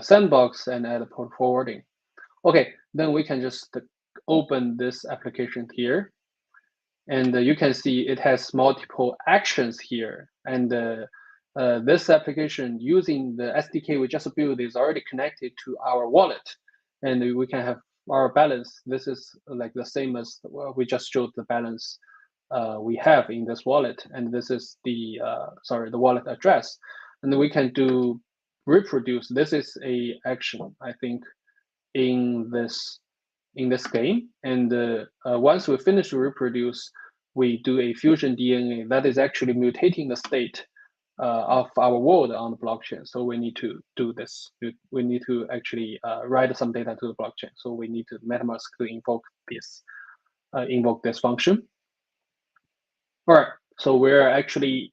sandbox and add a port forwarding. Okay, then we can just open this application here, and you can see it has multiple actions here. And this application using the SDK we just built is already connected to our wallet, and we can have our balance. This is like the same as we just showed the balance we have in this wallet, and this is the the wallet address. And then we can do reproduce. This is a action, I think, in this game. And once we finish reproduce, we do a fusion DNA that is actually mutating the state of our world on the blockchain. So we need to do this. We need to actually write some data to the blockchain. So we need to MetaMask to invoke this function. All right. So we're actually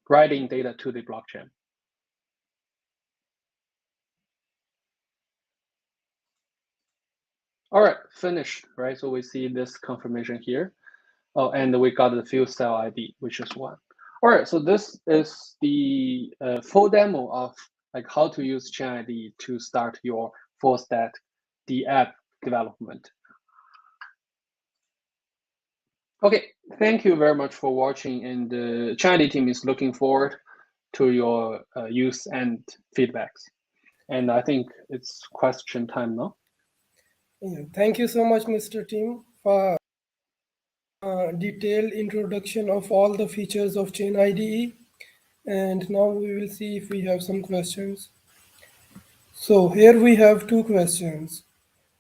writing data to the blockchain. All right, finished, right? So we see this confirmation here. Oh, and we got the fuel cell ID, which is 1. All right, so this is the full demo of like how to use ChainID to start your full stack DApp development. Okay, thank you very much for watching, and the ChainID team is looking forward to your use and feedbacks. And I think it's question time now. Yeah, thank you so much, Mr. Tim, for detailed introduction of all the features of Chain IDE. And now we will see if we have some questions. So here we have 2 questions.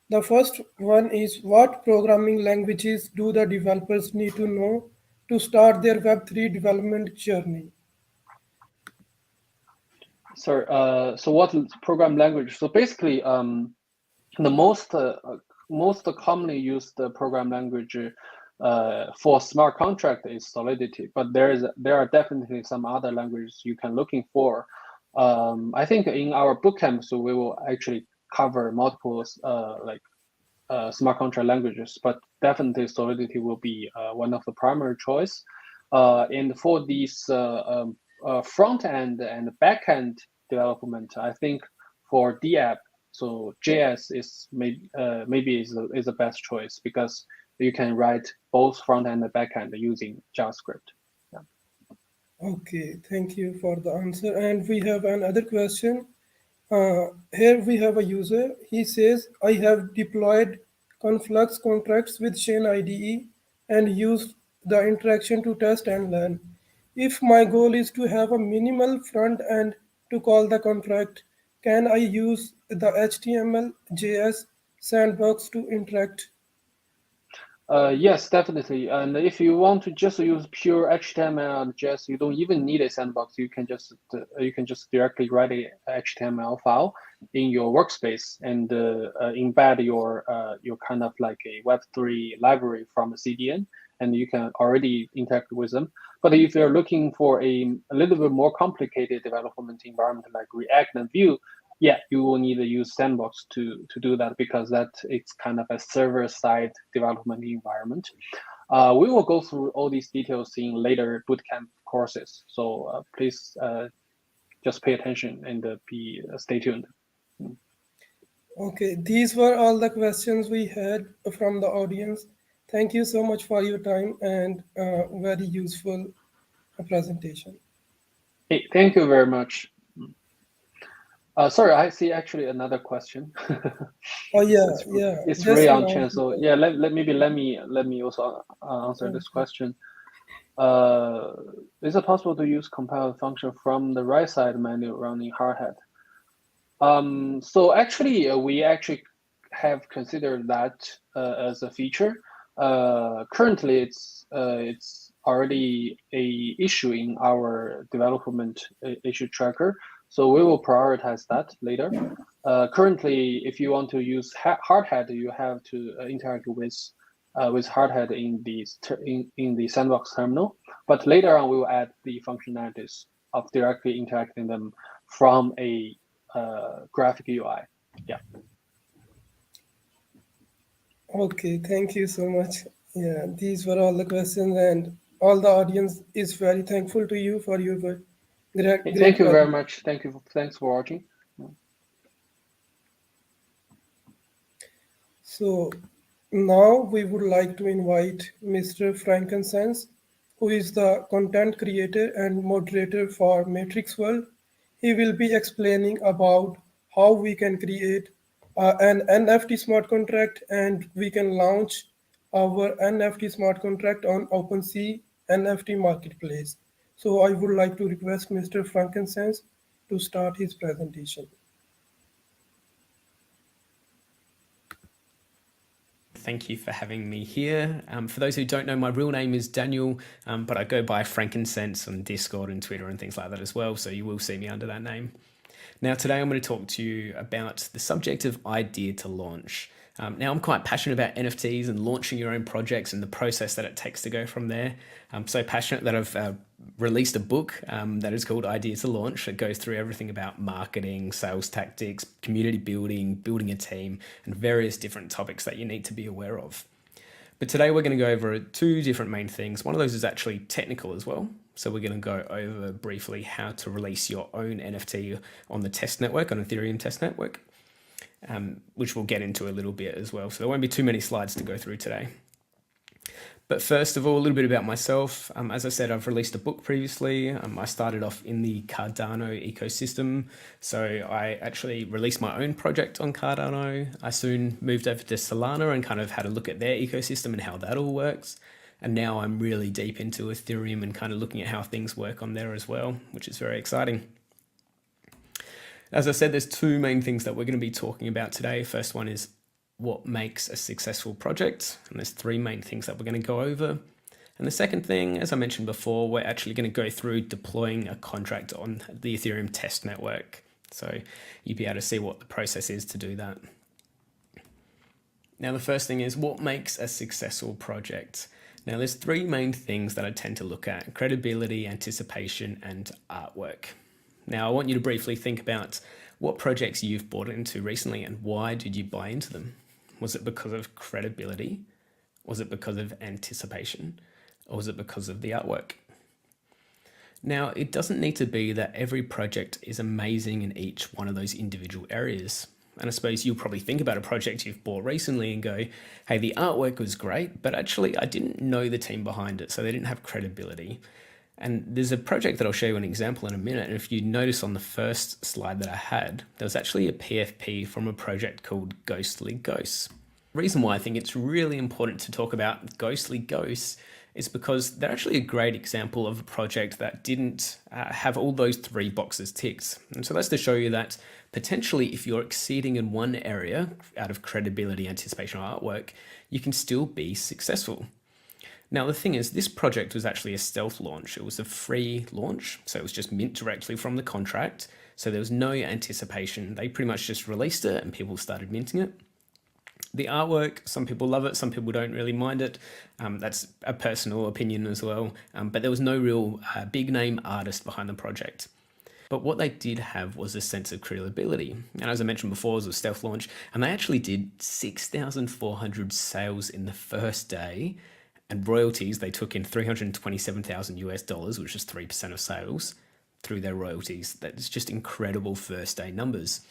The first one is, what programming languages do the developers need to know to start their Web3 development journey? Sorry, so what program language? So basically, the most commonly used program language for smart contract is Solidity, but there are definitely some other languages you can looking for. I think in our bootcamp, so we will actually cover multiple smart contract languages, but definitely Solidity will be one of the primary choice. And for these front end and back end development, I think for DApp, so JS is maybe is the best choice, because you can write both front end and back end using JavaScript. Yeah. Okay, thank you for the answer. And we have another question. Here we have a user. He says, I have deployed Conflux contracts with Chain IDE and used the interaction to test and learn. If my goal is to have a minimal front end to call the contract, can I use the HTML JS sandbox to interact? Yes, definitely. And if you want to just use pure HTML and JS, you don't even need a sandbox. You can just directly write a HTML file in your workspace and embed your kind of like a Web3 library from the CDN, and you can already interact with them. But if you're looking for a little bit more complicated development environment like React and Vue, yeah, you will need to use Sandbox to do that, because that it's kind of a server-side development environment. We will go through all these details in later bootcamp courses. So please just pay attention and stay tuned. Okay, these were all the questions we had from the audience. Thank you so much for your time and very useful presentation. Hey, thank you very much. Sorry, I see actually another question. Oh yeah, it's just Ray on allow chat. me. So yeah, let me also answer this question. Is it possible to use compile function from the right side menu running Hardhat? So actually, we actually have considered that as a feature. Currently, it's already a issue in our development issue tracker. So we will prioritize that later. Currently, if you want to use Hardhat, you have to interact with Hardhat in the Sandbox terminal. But later on, we will add the functionalities of directly interacting them from a graphic UI. Yeah. Okay, thank you so much. Yeah, these were all the questions, and all the audience is very thankful to you for your great Thank you very presentation. much. Thanks for watching. So now we would like to invite Mr. Frankincense, who is the content creator and moderator for Matrix World. He will be explaining about how we can create an NFT smart contract and we can launch our NFT smart contract on OpenSea NFT marketplace. So I would like to request Mr. Frankincense to start his presentation. Thank you for having me here. For those who don't know, my real name is Daniel, but I go by Frankincense on Discord and Twitter and things like that as well, so you will see me under that name. Now, today I'm going to talk to you about the subject of idea to launch. Now, I'm quite passionate about NFTs and launching your own projects and the process that it takes to go from there. I'm so passionate that I've released a book that is called Idea to Launch. It goes through everything about marketing, sales tactics, community building, building a team, and various different topics that you need to be aware of. But today we're going to go over two different main things. One of those is actually technical as well. So we're going to go over briefly how to release your own NFT on the test network, on Ethereum test network, which we'll get into a little bit as well. So there won't be too many slides to go through today. But first of all, a little bit about myself. As I said, I've released a book previously. I started off in the Cardano ecosystem. So I actually released my own project on Cardano. I soon moved over to Solana and kind of had a look at their ecosystem and how that all works. And now I'm really deep into Ethereum and kind of looking at how things work on there as well, which is very exciting. As I said, there's two main things that we're going to be talking about today. First one is what makes a successful project, and there's three main things that we're going to go over. And the second thing, as I mentioned before, we're actually going to go through deploying a contract on the Ethereum test network. So you'll be able to see what the process is to do that. Now, the first thing is what makes a successful project. Now, there's three main things that I tend to look at: credibility, anticipation, and artwork. Now, I want you to briefly think about what projects you've bought into recently and why did you buy into them? Was it because of credibility? Was it because of anticipation? Or was it because of the artwork? Now, it doesn't need to be that every project is amazing in each one of those individual areas. And I suppose you'll probably think about a project you've bought recently and go, hey, the artwork was great, but actually I didn't know the team behind it, so they didn't have credibility. And there's a project that I'll show you an example in a minute. And if you notice on the first slide that I had, there was actually a PFP from a project called Ghostly Ghosts. The reason why I think it's really important to talk about Ghostly Ghosts is because they're actually a great example of a project that didn't have all those three boxes ticked. And so that's to show you that potentially if you're exceeding in one area out of credibility, anticipation, or artwork, you can still be successful. Now, the thing is, this project was actually a stealth launch. It was a free launch, so it was just mint directly from the contract. So there was no anticipation. They pretty much just released it and people started minting it. The artwork, some people love it, some people don't really mind it. That's a personal opinion as well. But there was no real big name artist behind the project. But what they did have was a sense of credibility. And as I mentioned before, it was a stealth launch, and they actually did 6,400 sales in the first day. And royalties, they took in 327,000 US dollars, which is 3% of sales, through their royalties. That's just incredible first day numbers.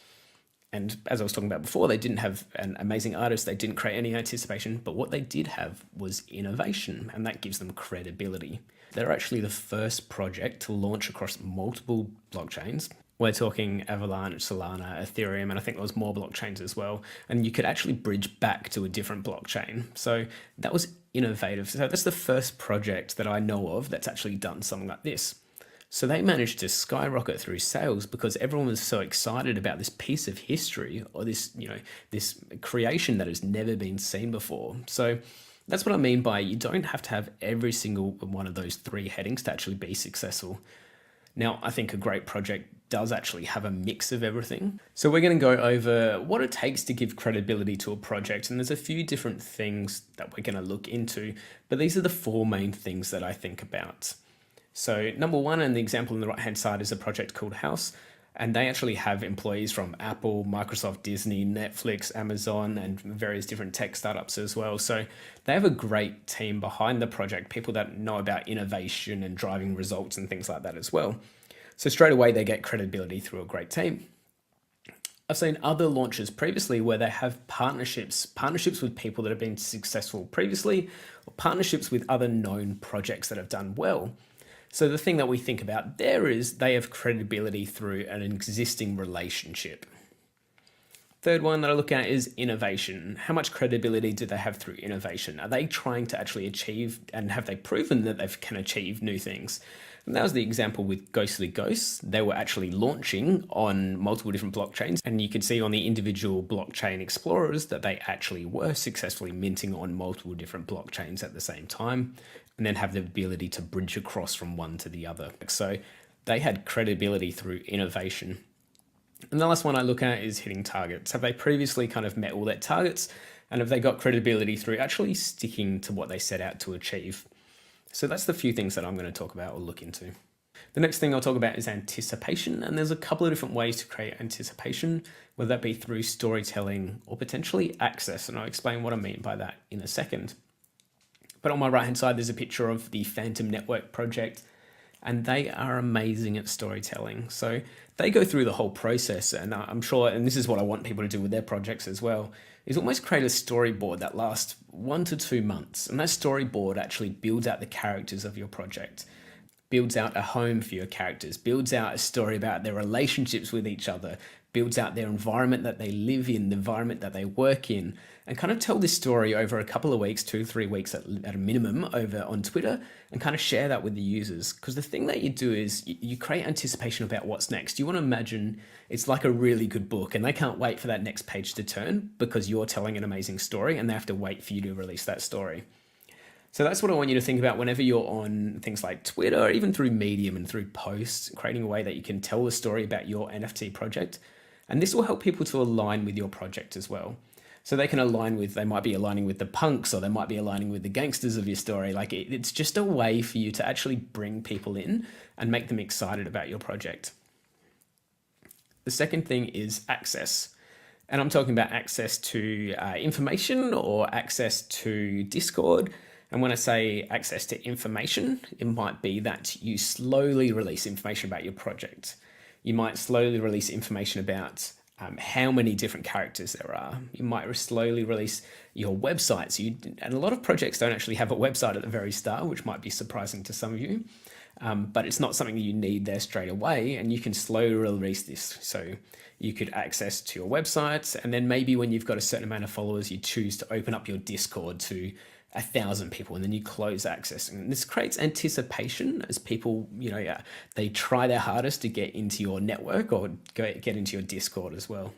And as I was talking about before, they didn't have an amazing artist, they didn't create any anticipation, but what they did have was innovation, and that gives them credibility. They're actually the first project to launch across multiple blockchains. We're talking Avalanche, Solana, Ethereum, and I think there was more blockchains as well. And you could actually bridge back to a different blockchain. So that was innovative. So that's the first project that I know of that's actually done something like this. So they managed to skyrocket through sales because everyone was so excited about this piece of history, or this, this creation that has never been seen before. So that's what I mean by you don't have to have every single one of those three headings to actually be successful. Now, I think a great project does actually have a mix of everything. So we're going to go over what it takes to give credibility to a project. And there's a few different things that we're going to look into, but these are the four main things that I think about. So number one, and the example on the right-hand side, is a project called House. And they actually have employees from Apple, Microsoft, Disney, Netflix, Amazon, and various different tech startups as well. So they have a great team behind the project, people that know about innovation and driving results and things like that as well. So straight away, they get credibility through a great team. I've seen other launches previously where they have partnerships with people that have been successful previously, or partnerships with other known projects that have done well. So the thing that we think about there is they have credibility through an existing relationship. Third one that I look at is innovation. How much credibility do they have through innovation? Are they trying to actually achieve, and have they proven that they can achieve new things? And that was the example with Ghostly Ghosts. They were actually launching on multiple different blockchains, and you could see on the individual blockchain explorers that they actually were successfully minting on multiple different blockchains at the same time, and then have the ability to bridge across from one to the other. So they had credibility through innovation. And the last one I look at is hitting targets. Have they previously kind of met all their targets? And have they got credibility through actually sticking to what they set out to achieve? So that's the few things that I'm going to talk about or look into. The next thing I'll talk about is anticipation. And there's a couple of different ways to create anticipation, whether that be through storytelling or potentially access. And I'll explain what I mean by that in a second. But on my right-hand side, there's a picture of the Phantom Network project, and they are amazing at storytelling. So they go through the whole process, and I'm sure, and this is what I want people to do with their projects as well, is almost create a storyboard that lasts 1 to 2 months. And that storyboard actually builds out the characters of your project, builds out a home for your characters, builds out a story about their relationships with each other, builds out their environment that they live in, the environment that they work in, and kind of tell this story over a couple of weeks, 2 to 3 weeks at a minimum over on Twitter, and kind of share that with the users. Because the thing that you do is you create anticipation about what's next. You want to imagine it's like a really good book, and they can't wait for that next page to turn because you're telling an amazing story, and they have to wait for you to release that story. So that's what I want you to think about whenever you're on things like Twitter, or even through Medium and through posts, creating a way that you can tell the story about your NFT project. And this will help people to align with your project as well. So they can they might be aligning with the punks, or they might be aligning with the gangsters of your story. Like it's just a way for you to actually bring people in and make them excited about your project. The second thing is access. And I'm talking about access to information or access to Discord. And when I say access to information, it might be that you slowly release information about your project. You might slowly release information about how many different characters there are. You might slowly release your websites. And a lot of projects don't actually have a website at the very start, which might be surprising to some of you. But it's not something that you need there straight away, and you can slowly release this. So you could access to your websites, and then maybe when you've got a certain amount of followers, you choose to open up your Discord to 1,000 people, and then you close access. And this creates anticipation as people, they try their hardest to get into your network or get into your Discord as well.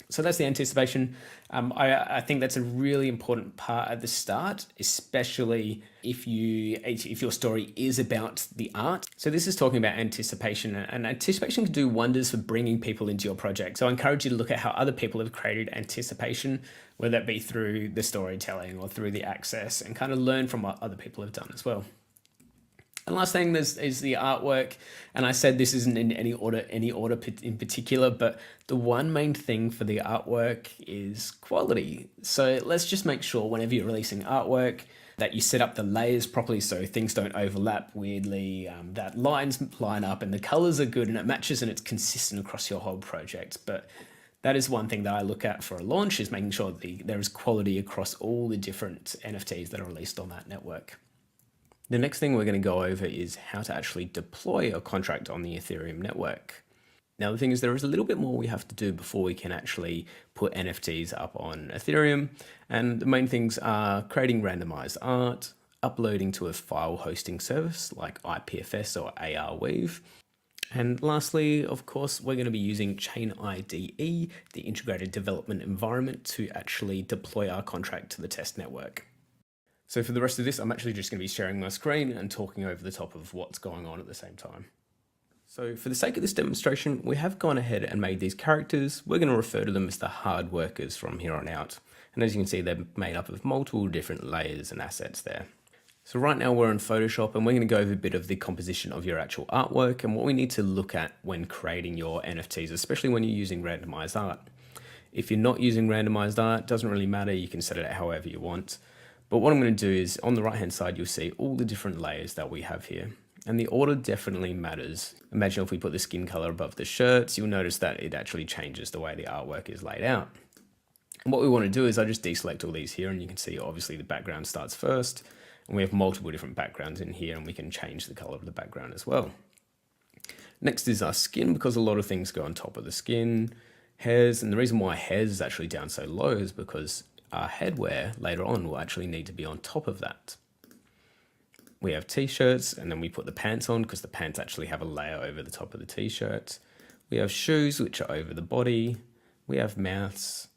So that's the anticipation. I think that's a really important part at the start, especially if your story is about the art. So this is talking about anticipation, and anticipation can do wonders for bringing people into your project. So I encourage you to look at how other people have created anticipation, whether that be through the storytelling or through the access, and kind of learn from what other people have done as well. And last thing is the artwork, and I said this isn't in any order in particular, but the one main thing for the artwork is quality. So let's just make sure whenever you're releasing artwork that you set up the layers properly so things don't overlap weirdly, that lines line up and the colors are good and it matches and it's consistent across your whole project. But that is one thing that I look at for a launch, is making sure there is quality across all the different NFTs that are released on that network. The next thing we're going to go over is how to actually deploy a contract on the Ethereum network. Now, the thing is, there is a little bit more we have to do before we can actually put NFTs up on Ethereum. And the main things are creating randomized art, uploading to a file hosting service like IPFS or Arweave. And lastly, of course, we're going to be using Chain IDE, the integrated development environment, to actually deploy our contract to the test network. So for the rest of this, I'm actually just going to be sharing my screen and talking over the top of what's going on at the same time. So for the sake of this demonstration, we have gone ahead and made these characters. We're going to refer to them as the hard workers from here on out. And as you can see, they're made up of multiple different layers and assets there. So right now we're in Photoshop and we're going to go over a bit of the composition of your actual artwork and what we need to look at when creating your NFTs, especially when you're using randomized art. If you're not using randomized art, it doesn't really matter. You can set it however you want. But what I'm going to do is on the right hand side, you'll see all the different layers that we have here. And the order definitely matters. Imagine if we put the skin color above the shirts, you'll notice that it actually changes the way the artwork is laid out. And what we want to do is I just deselect all these here, and you can see obviously the background starts first. And we have multiple different backgrounds in here, and we can change the color of the background as well. Next is our skin, because a lot of things go on top of the skin. Hairs, and the reason why hairs is actually down so low is because our headwear later on will actually need to be on top of that. We have t-shirts, and then we put the pants on because the pants actually have a layer over the top of the t-shirt. We have shoes, which are over the body. We have mouths.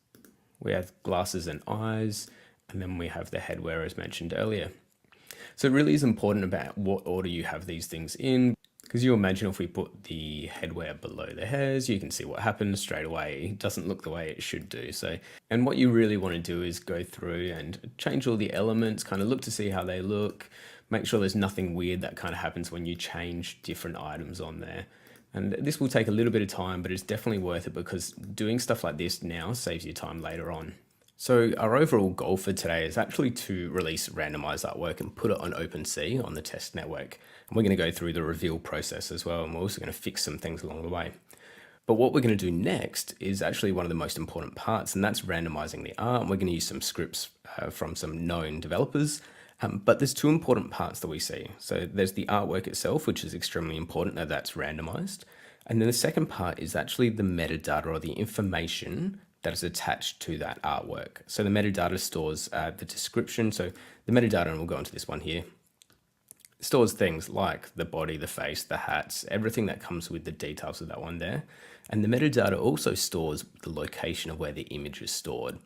We have glasses and eyes. And then we have the headwear as mentioned earlier. So it really is important about what order you have these things in, because you imagine if we put the headwear below the hairs, you can see what happens straight away. It doesn't look the way it should do. So, and what you really want to do is go through and change all the elements, kind of look to see how they look, make sure there's nothing weird that kind of happens when you change different items on there. And this will take a little bit of time, but it's definitely worth it because doing stuff like this now saves you time later on. So our overall goal for today is actually to release randomized artwork and put it on OpenSea on the test network. And we're going to go through the reveal process as well. And we're also going to fix some things along the way. But what we're going to do next is actually one of the most important parts, and that's randomizing the art. And we're going to use some scripts from some known developers. But there's two important parts that we see. So there's the artwork itself, which is extremely important that that's randomized. And then the second part is actually the metadata or the information that is attached to that artwork. So the metadata stores the description. So the metadata, and we'll go into this one here, stores things like the body, the face, the hats, everything that comes with the details of that one there. And the metadata also stores the location of where the image is stored.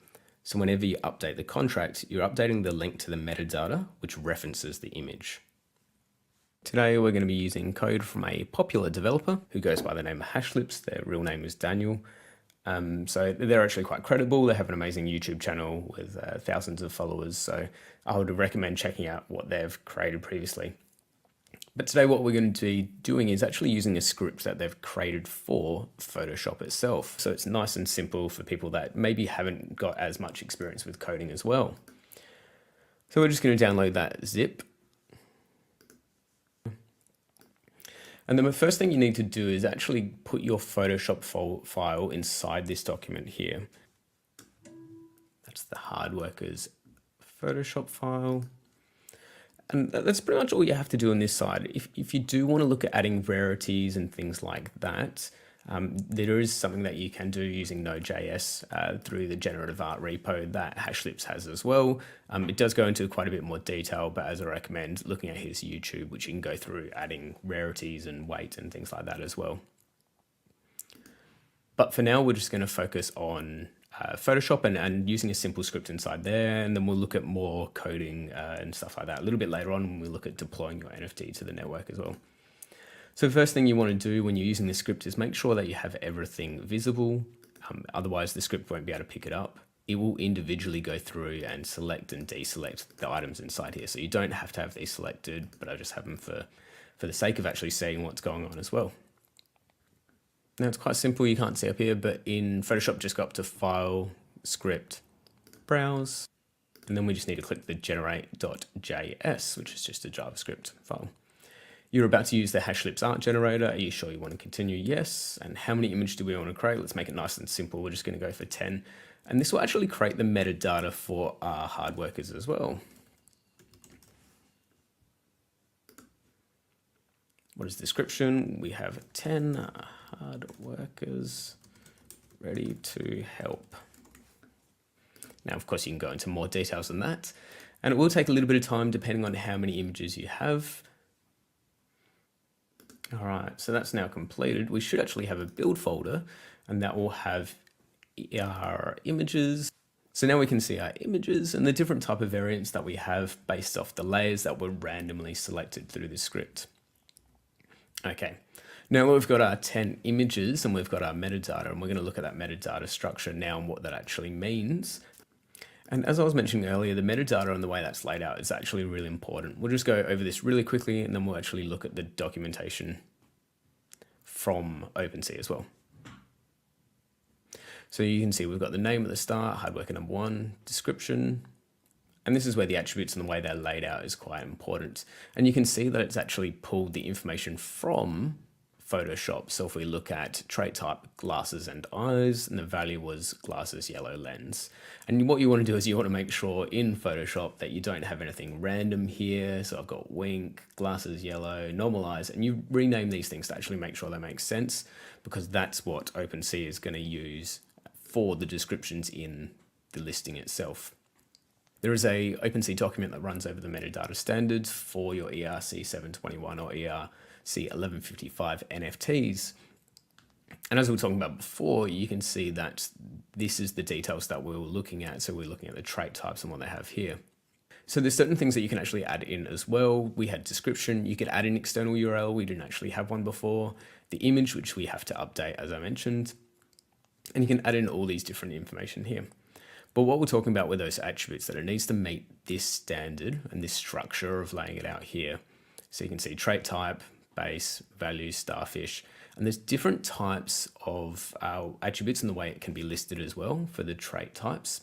So whenever you update the contract, you're updating the link to the metadata, which references the image. Today, we're going to be using code from a popular developer who goes by the name of Hashlips. Their real name is Daniel. So they're actually quite credible. They have an amazing YouTube channel with thousands of followers. So I would recommend checking out what they've created previously. But today what we're going to be doing is actually using a script that they've created for Photoshop itself. So it's nice and simple for people that maybe haven't got as much experience with coding as well. So we're just going to download that zip. And then the first thing you need to do is actually put your Photoshop file inside this document here. That's the Hardworkers Photoshop file. And that's pretty much all you have to do on this side. If you do want to look at adding rarities and things like that, there is something that you can do using Node.js through the generative art repo that Hashlips has as well. It does go into quite a bit more detail, but as I recommend, looking at his YouTube, which you can go through adding rarities and weight and things like that as well. But for now, we're just going to focus on Photoshop and using a simple script inside there. And then we'll look at more coding and stuff like that a little bit later on when we look at deploying your NFT to the network as well. So the first thing you want to do when you're using this script is make sure that you have everything visible. Otherwise, the script won't be able to pick it up. It will individually go through and select and deselect the items inside here. So you don't have to have these selected, but I just have them for the sake of actually seeing what's going on as well. Now it's quite simple, you can't see up here, but in Photoshop, just go up to File, Script, Browse, and then we just need to click the generate.js, which is just a JavaScript file. You're about to use the Hashlips art generator. Are you sure you want to continue? Yes. And how many images do we want to create? Let's make it nice and simple. We're just going to go for 10. And this will actually create the metadata for our hard workers as well. What is the description? We have 10 hard workers ready to help. Now, of course, you can go into more details than that. And it will take a little bit of time depending on how many images you have. All right, so that's now completed. We should actually have a build folder, and that will have our images. So now we can see our images and the different type of variants that we have based off the layers that were randomly selected through the script. Okay, now we've got our 10 images and we've got our metadata, and we're going to look at that metadata structure now and what that actually means. And as I was mentioning earlier, the metadata and the way that's laid out is actually really important. We'll just go over this really quickly, and then we'll actually look at the documentation from OpenSea as well. So you can see we've got the name at the start, hard worker number 1, description, and this is where the attributes and the way they're laid out is quite important. And you can see that it's actually pulled the information from Photoshop. So if we look at trait type, glasses and eyes, and the value was glasses, yellow lens. And what you want to do is you want to make sure in Photoshop that you don't have anything random here. So I've got wink, glasses, yellow, normal eyes, and you rename these things to actually make sure they make sense, because that's what OpenSea is going to use for the descriptions in the listing itself. There is a OpenSea document that runs over the metadata standards for your ERC 721 or ERC 1155 NFTs. And as we were talking about before, you can see that this is the details that we were looking at. So we're looking at the trait types and what they have here. So there's certain things that you can actually add in as well. We had description, you could add an external URL. We didn't actually have one before. The image, which we have to update, as I mentioned. And you can add in all these different information here. But what we're talking about with those attributes, that it needs to meet this standard and this structure of laying it out here. So you can see trait type, base, value, starfish, and there's different types of attributes and the way it can be listed as well for the trait types.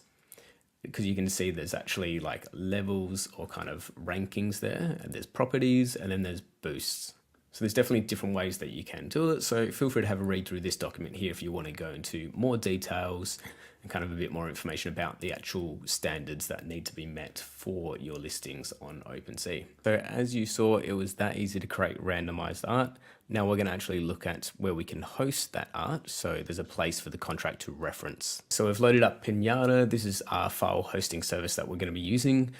Because you can see there's actually like levels or kind of rankings there, and there's properties, and then there's boosts. So there's definitely different ways that you can do it. So feel free to have a read through this document here if you want to go into more details and kind of a bit more information about the actual standards that need to be met for your listings on OpenSea. So as you saw, it was that easy to create randomized art. Now we're going to actually look at where we can host that art. So there's a place for the contract to reference. So we've loaded up Pinata. This is our file hosting service that we're going to be using.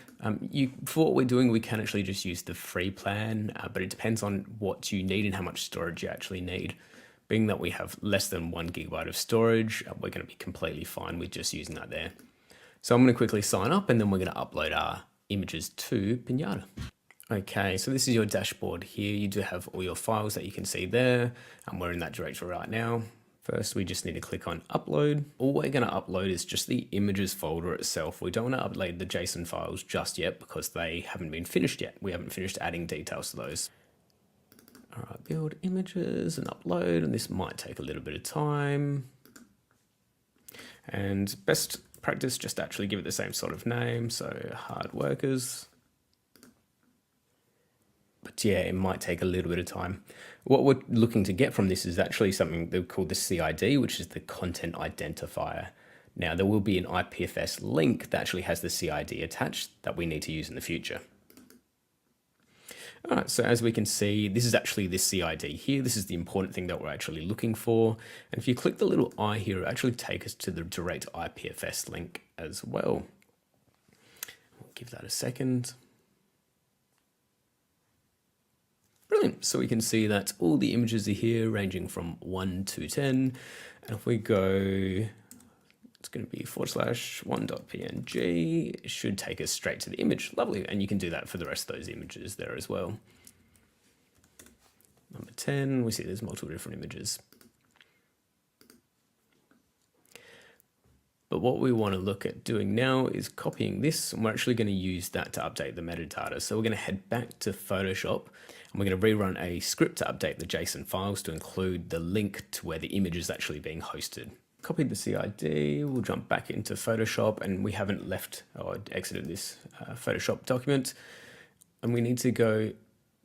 For what we're doing, we can actually just use the free plan, but it depends on what you need and how much storage you actually need. Being that we have less than 1 GB of storage, we're going to be completely fine with just using that there. So I'm going to quickly sign up, and then we're going to upload our images to Pinata. Okay, so this is your dashboard here. You do have all your files that you can see there, and we're in that directory right now. First, we just need to click on upload. All we're going to upload is just the images folder itself. We don't want to upload the JSON files just yet because they haven't been finished yet. We haven't finished adding details to those. All right, build images and upload, and this might take a little bit of time. And best practice, just actually give it the same sort of name, so hard workers. But yeah, it might take a little bit of time. What we're looking to get from this is actually something they call the CID, which is the content identifier. Now, there will be an IPFS link that actually has the CID attached that we need to use in the future. All right, so as we can see, this is actually the CID here. This is the important thing that we're actually looking for. And if you click the little I here, it actually takes us to the direct IPFS link as well. We'll give that a second. Brilliant. So we can see that all the images are here ranging from 1 to 10. And if we go, let's going to be /1.png. It should take us straight to the image. Lovely. And you can do that for the rest of those images there as well. Number 10, we see there's multiple different images. But what we want to look at doing now is copying this, and we're actually going to use that to update the metadata. So we're going to head back to Photoshop, and we're going to rerun a script to update the JSON files to include the link to where the image is actually being hosted. Copied the CID, we'll jump back into Photoshop, and we haven't left or exited this Photoshop document. And we need to go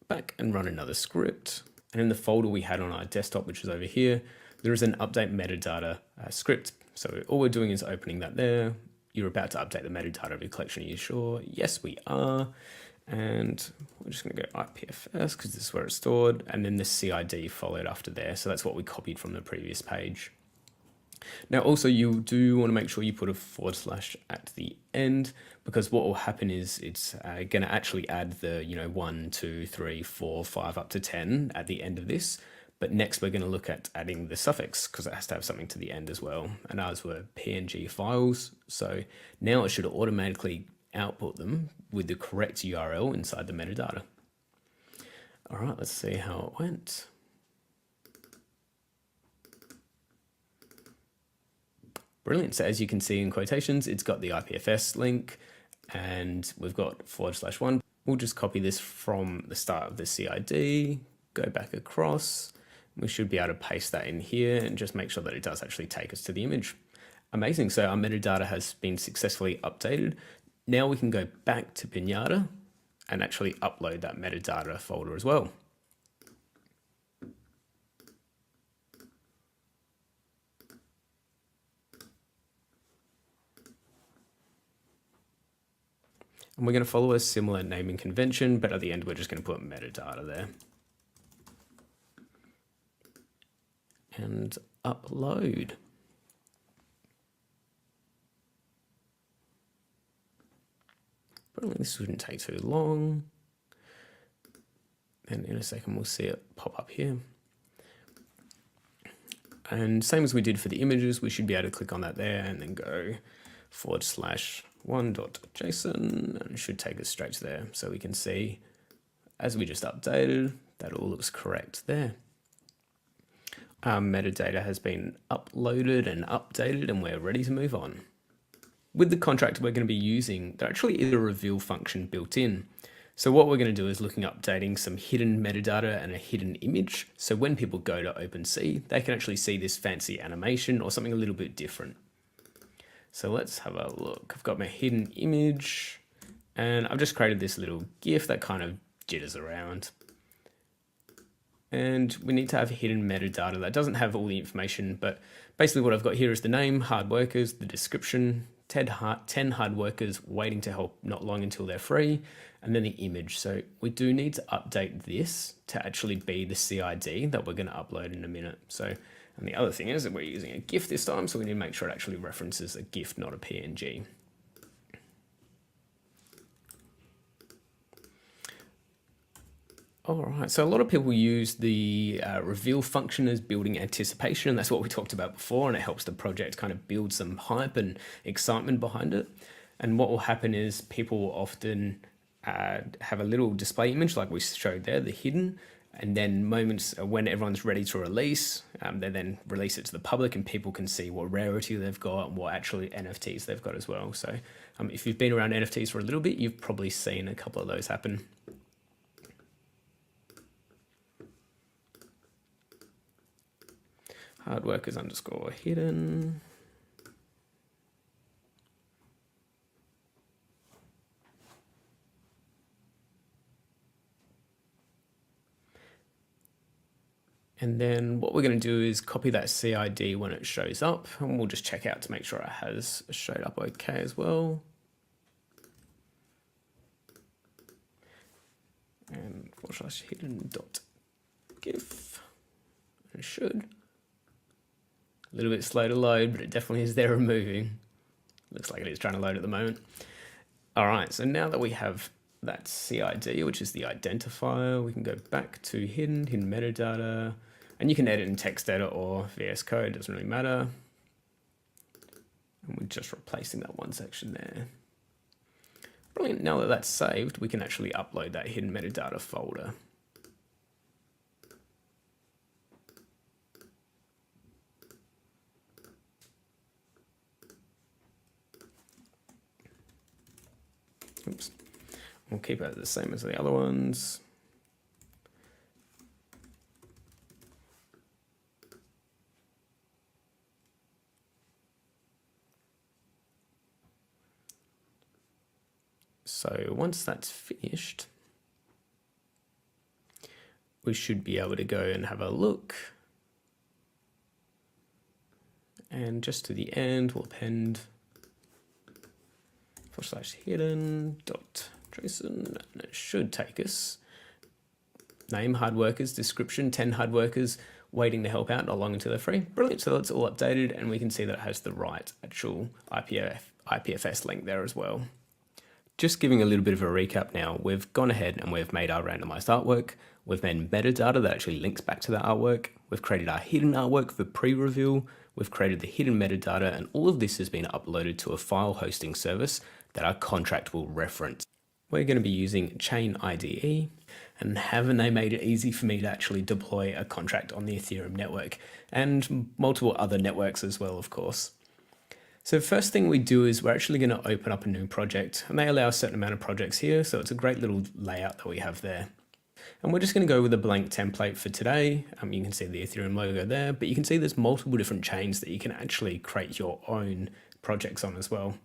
back and run another script. And in the folder we had on our desktop, which is over here, there is an update metadata script. So all we're doing is opening that there. You're about to update the metadata of your collection. Are you sure? Yes, we are. And we're just going to go IPFS because this is where it's stored. And then the CID followed after there. So that's what we copied from the previous page. Now, also, you do want to make sure you put a / at the end, because what will happen is it's going to actually add the 1, 2, 3, 4, 5 up to 10 at the end of this. But next, we're going to look at adding the suffix because it has to have something to the end as well. And ours were PNG files. So now it should automatically output them with the correct URL inside the metadata. All right, let's see how it went. Brilliant. So as you can see in quotations, it's got the IPFS link and we've got /1. We'll just copy this from the start of the CID, go back across. We should be able to paste that in here and just make sure that it does actually take us to the image. Amazing. So our metadata has been successfully updated. Now we can go back to Pinata and actually upload that metadata folder as well. And we're going to follow a similar naming convention, but at the end, we're just going to put metadata there. And upload. Probably this shouldn't take too long. And in a second, we'll see it pop up here. And same as we did for the images, we should be able to click on that there and then go /1.json, and it should take us straight to there. So we can see, as we just updated, that all looks correct there. Our metadata has been uploaded and updated, and we're ready to move on. With the contract we're going to be using, there actually is a reveal function built in. So what we're going to do is looking at updating some hidden metadata and a hidden image. So when people go to OpenSea, they can actually see this fancy animation or something a little bit different. So let's have a look. I've got my hidden image and I've just created this little GIF that kind of jitters around. And we need to have hidden metadata that doesn't have all the information, but basically what I've got here is the name, hard workers, the description, 10 hard workers waiting to help not long until they're free, and then the image. So we do need to update this to actually be the CID that we're going to upload in a minute. So, and the other thing is that we're using a GIF this time, so we need to make sure it actually references a GIF, not a PNG. All right, so a lot of people use the reveal function as building anticipation, and that's what we talked about before, and it helps the project kind of build some hype and excitement behind it. And what will happen is people will often have a little display image like we showed there, the hidden, and then moments when everyone's ready to release, they then release it to the public and people can see what rarity they've got and what actually NFTs they've got as well. So if you've been around NFTs for a little bit, you've probably seen a couple of those happen. Hardworkers underscore hidden. And then what we're going to do is copy that CID when it shows up, and we'll just check out to make sure it has showed up okay as well. And /hidden.gif. It should. A little bit slow to load, but it definitely is there and moving. Looks like it is trying to load at the moment. All right, so now that we have that CID, which is the identifier, we can go back to hidden metadata, and you can edit in text editor or VS Code, doesn't really matter. And we're just replacing that one section there. Brilliant. Now that that's saved, we can actually upload that hidden metadata folder. Oops. We'll keep it the same as the other ones. So once that's finished, we should be able to go and have a look. And just to the end, we'll append /hidden.json, and it should take us name, hard workers, description, 10 hard workers waiting to help out, not long until they're free. Brilliant. So that's all updated, and we can see that it has the right actual IPFS link there as well. Just giving a little bit of a recap now, we've gone ahead and we've made our randomized artwork. We've made metadata that actually links back to that artwork. We've created our hidden artwork for pre-reveal. We've created the hidden metadata, and all of this has been uploaded to a file hosting service that our contract will reference. We're going to be using Chain IDE, and haven't they made it easy for me to actually deploy a contract on the Ethereum network and multiple other networks as well, of course. So first thing we do is we're actually going to open up a new project, and they allow a certain amount of projects here. So it's a great little layout that we have there. And we're just going to go with a blank template for today. You can see the Ethereum logo there, but you can see there's multiple different chains that you can actually create your own projects on as well.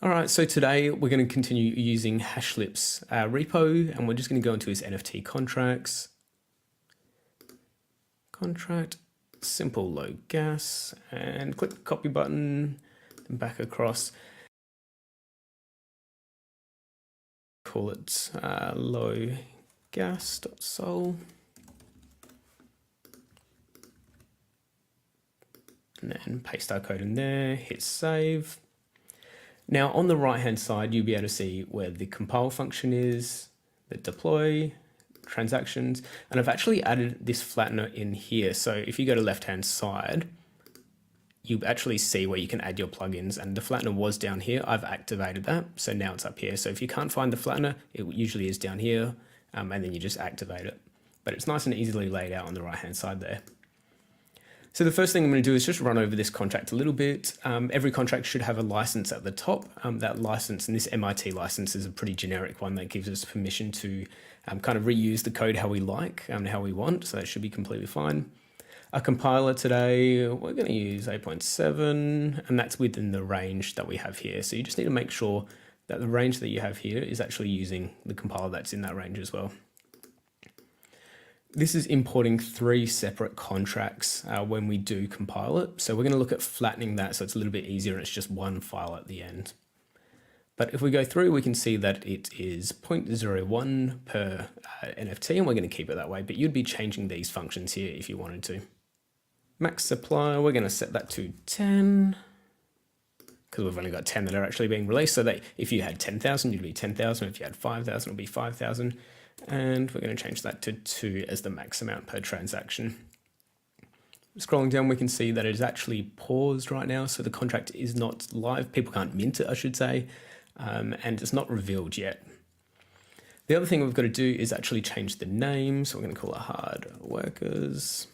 All right, so today we're going to continue using Hashlip's repo, and we're just going to go into his NFT contract, simple low gas, and click the copy button, then back across. Call it low gas.sol. And then paste our code in there, hit save. Now on the right hand side, you'll be able to see where the compile function is, the deploy, transactions, and I've actually added this flattener in here. So if you go to left hand side, you actually see where you can add your plugins, and the flattener was down here. I've activated that, so now it's up here. So if you can't find the flattener, it usually is down here, and then you just activate it. But it's nice and easily laid out on the right hand side there. So the first thing I'm going to do is just run over this contract a little bit. Every contract should have a license at the top. That license, and this MIT license, is a pretty generic one that gives us permission to kind of reuse the code how we like and how we want. So that should be completely fine. Our compiler today, we're going to use 8.7, and that's within the range that we have here. So you just need to make sure that the range that you have here is actually using the compiler that's in that range as well. This is importing 3 separate contracts when we do compile it. So we're going to look at flattening that so it's a little bit easier and it's just one file at the end. But if we go through, we can see that it is 0.01 per NFT, and we're going to keep it that way. But you'd be changing these functions here if you wanted to. Max supply, we're going to set that to 10 because we've only got 10 that are actually being released. So that if you had 10,000, you'd be 10,000. If you had 5,000, it'll be 5,000. And we're going to change that to 2 as the max amount per transaction. Scrolling down, we can see that it is actually paused right now. So the contract is not live. People can't mint it, I should say. And it's not revealed yet. The other thing we've got to do is actually change the name. So we're going to call it hard workers.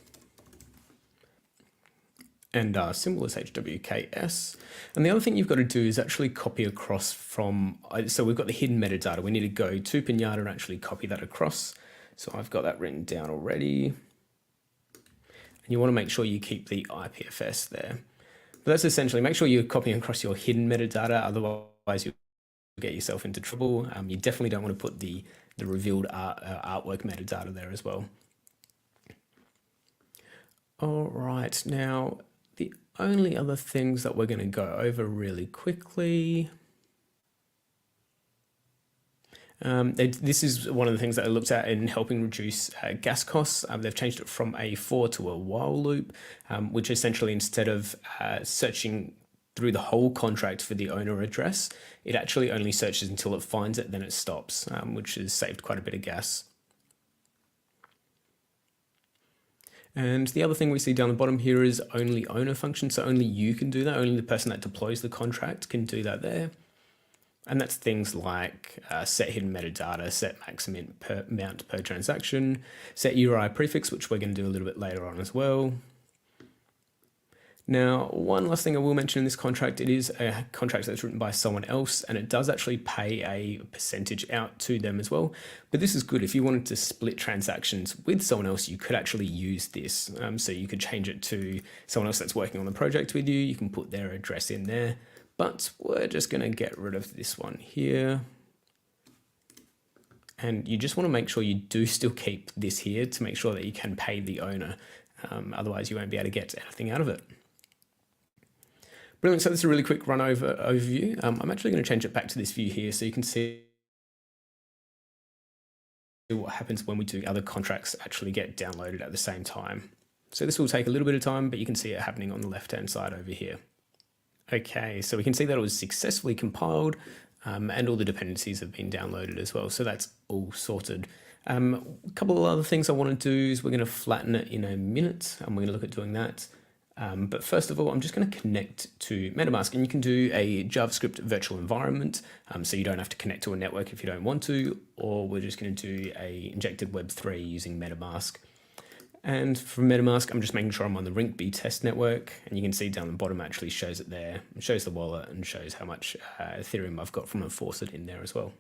And our symbol is HWKS. And the other thing you've got to do is actually copy across from, so we've got the hidden metadata. We need to go to Pinata and actually copy that across. So I've got that written down already. And you want to make sure you keep the IPFS there. But that's essentially, make sure you're copying across your hidden metadata, otherwise you'll get yourself into trouble. You definitely don't want to put the revealed artwork metadata there as well. All right, now the only other things that we're going to go over really quickly. This is one of the things that I looked at in helping reduce gas costs. They've changed it from a for to a while loop, which essentially, instead of searching through the whole contract for the owner address, it actually only searches until it finds it, then it stops, which has saved quite a bit of gas. And the other thing we see down the bottom here is only owner function. So only you can do that. Only the person that deploys the contract can do that there. And that's things like set hidden metadata, set max amount per transaction, set URI prefix, which we're going to do a little bit later on as well. Now, one last thing I will mention in this contract, it is a contract that's written by someone else, and it does actually pay a percentage out to them as well. But this is good. If you wanted to split transactions with someone else, you could actually use this. So you could change it to someone else that's working on the project with you. You can put their address in there, but we're just going to get rid of this one here. And you just want to make sure you do still keep this here to make sure that you can pay the owner. Otherwise, you won't be able to get anything out of it. Brilliant. So this is a really quick overview. I'm actually going to change it back to this view here so you can see what happens when we do other contracts actually get downloaded at the same time. So this will take a little bit of time, but you can see it happening on the left-hand side over here. Okay, so we can see that it was successfully compiled and all the dependencies have been downloaded as well. So that's all sorted. A couple of other things I want to do is we're going to flatten it in a minute and we're going to look at doing that. But first of all, I'm just going to connect to MetaMask, and you can do a JavaScript virtual environment, so you don't have to connect to a network if you don't want to, or we're just going to do a injected Web3 using MetaMask. And for MetaMask, I'm just making sure I'm on the Rinkeby test network, and you can see down the bottom actually shows it there. It shows the wallet and shows how much Ethereum I've got from a faucet in there as well.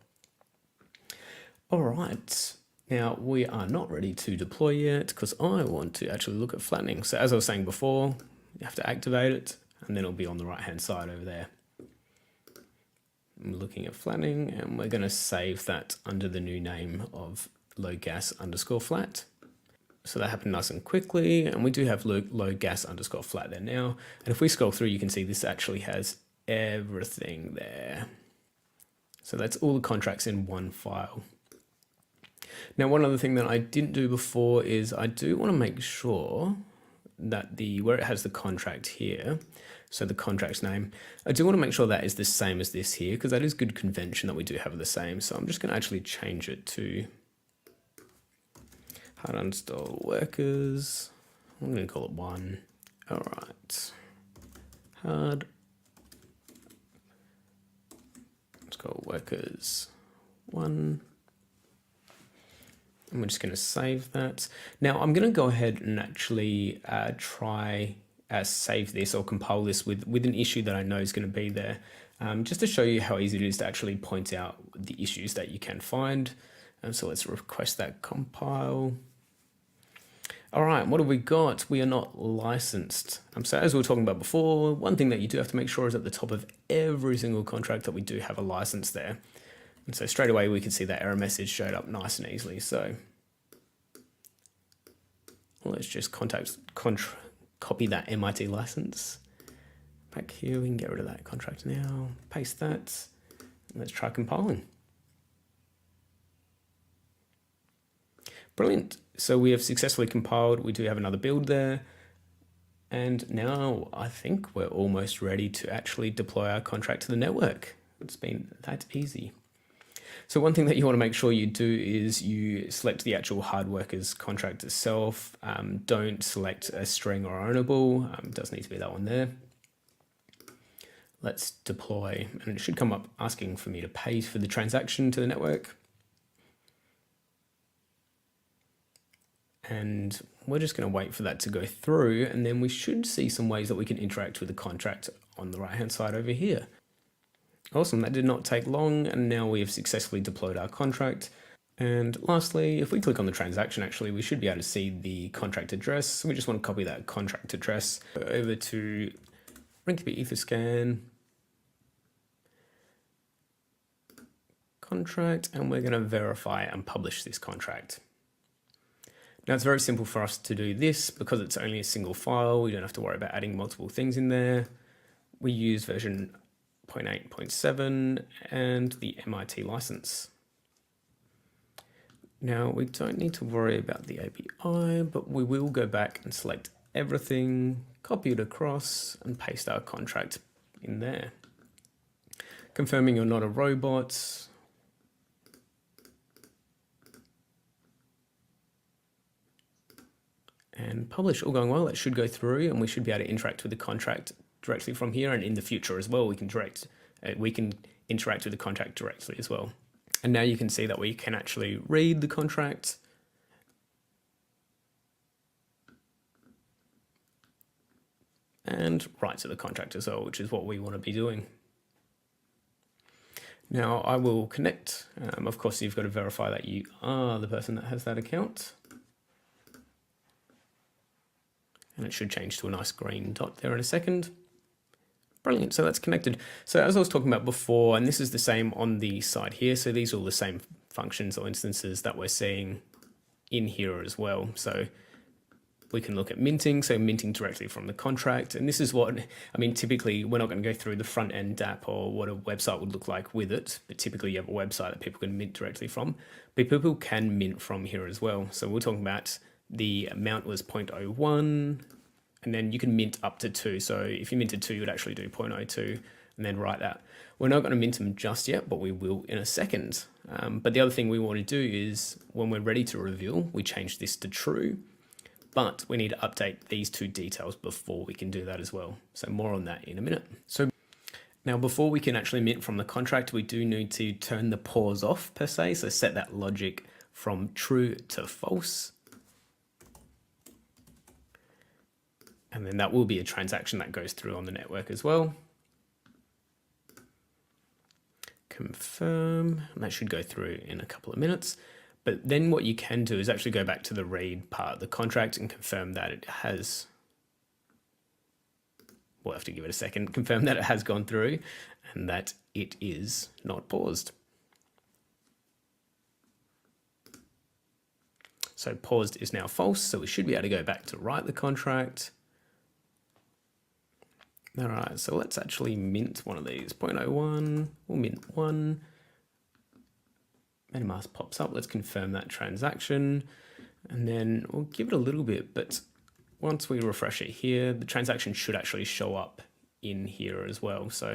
All right. Now, we are not ready to deploy yet because I want to actually look at flattening. So as I was saying before, you have to activate it and then it'll be on the right-hand side over there. I'm looking at flattening and we're going to save that under the new name of logas_flat. So that happened nice and quickly, and we do have logas_flat there now. And if we scroll through, you can see this actually has everything there. So that's all the contracts in one file. Now, one other thing that I didn't do before is I do want to make sure that where it has the contract here, so the contract's name, I do want to make sure that is the same as this here, because that is good convention that we do have the same. So I'm just going to actually change it to hard install workers. I'm going to call it 1. All right. Hard. Let's call workers 1. And we're just going to save that. Now I'm going to go ahead and actually try save this or compile this with an issue that I know is going to be there, just to show you how easy it is to actually point out the issues that you can find. So let's request that compile. All right, what have we got? We are not licensed. So as we were talking about before, one thing that you do have to make sure is at the top of every single contract that we do have a license there. And so straight away we can see that error message showed up nice and easily. So let's just copy that MIT license. Back here, we can get rid of that contract now, paste that, and let's try compiling. Brilliant. So we have successfully compiled. We do have another build there. And now I think we're almost ready to actually deploy our contract to the network. It's been that easy. So one thing that you want to make sure you do is you select the actual hard workers contract itself. Don't select a string or ownable. It does need to be that one there. Let's deploy, and it should come up asking for me to pay for the transaction to the network. And we're just going to wait for that to go through, and then we should see some ways that we can interact with the contract on the right-hand side over here. Awesome, that did not take long, and now we have successfully deployed our contract. And lastly, if we click on the transaction, actually, we should be able to see the contract address. So we just want to copy that contract address over to Rinkeby Etherscan contract, and we're going to verify and publish this contract. Now it's very simple for us to do this because it's only a single file. We don't have to worry about adding multiple things in there. We use version 0.8.7 and the MIT license. Now we don't need to worry about the API, but we will go back and select everything, copy it across and paste our contract in there. Confirming you're not a robot. and publish. All going well, that should go through and we should be able to interact with the contract directly from here, and in the future as well we can interact with the contract directly as well. And now you can see that we can actually read the contract and write to the contract as well, which is what we want to be doing. Now I will connect. Of course, you've got to verify that you are the person that has that account. And it should change to a nice green dot there in a second. Brilliant, so that's connected. So as I was talking about before, and this is the same on the side here, so these are all the same functions or instances that we're seeing in here as well. So we can look at minting, so minting directly from the contract. And this is what, I mean, typically we're not going to go through the front end app or what a website would look like with it, but typically you have a website that people can mint directly from, but people can mint from here as well. So we're talking about the amount was 0.01, and then you can mint up to 2. So if you minted 2, you would actually do 0.02 and then write that. We're not going to mint them just yet, but we will in a second. But the other thing we want to do is when we're ready to reveal, we change this to true, but we need to update these 2 details before we can do that as well. So more on that in a minute. So now before we can actually mint from the contract, we do need to turn the pause off per se. So set that logic from true to false. And then that will be a transaction that goes through on the network as well. Confirm, and that should go through in a couple of minutes. But then what you can do is actually go back to the read part of the contract and confirm that it has, we'll have to give it a second, confirm that it has gone through and that it is not paused. So paused is now false, so we should be able to go back to write the contract. All right, so let's actually mint one of these, 0.01, we'll mint 1. MetaMask pops up, let's confirm that transaction, and then we'll give it a little bit, but once we refresh it here, the transaction should actually show up in here as well. So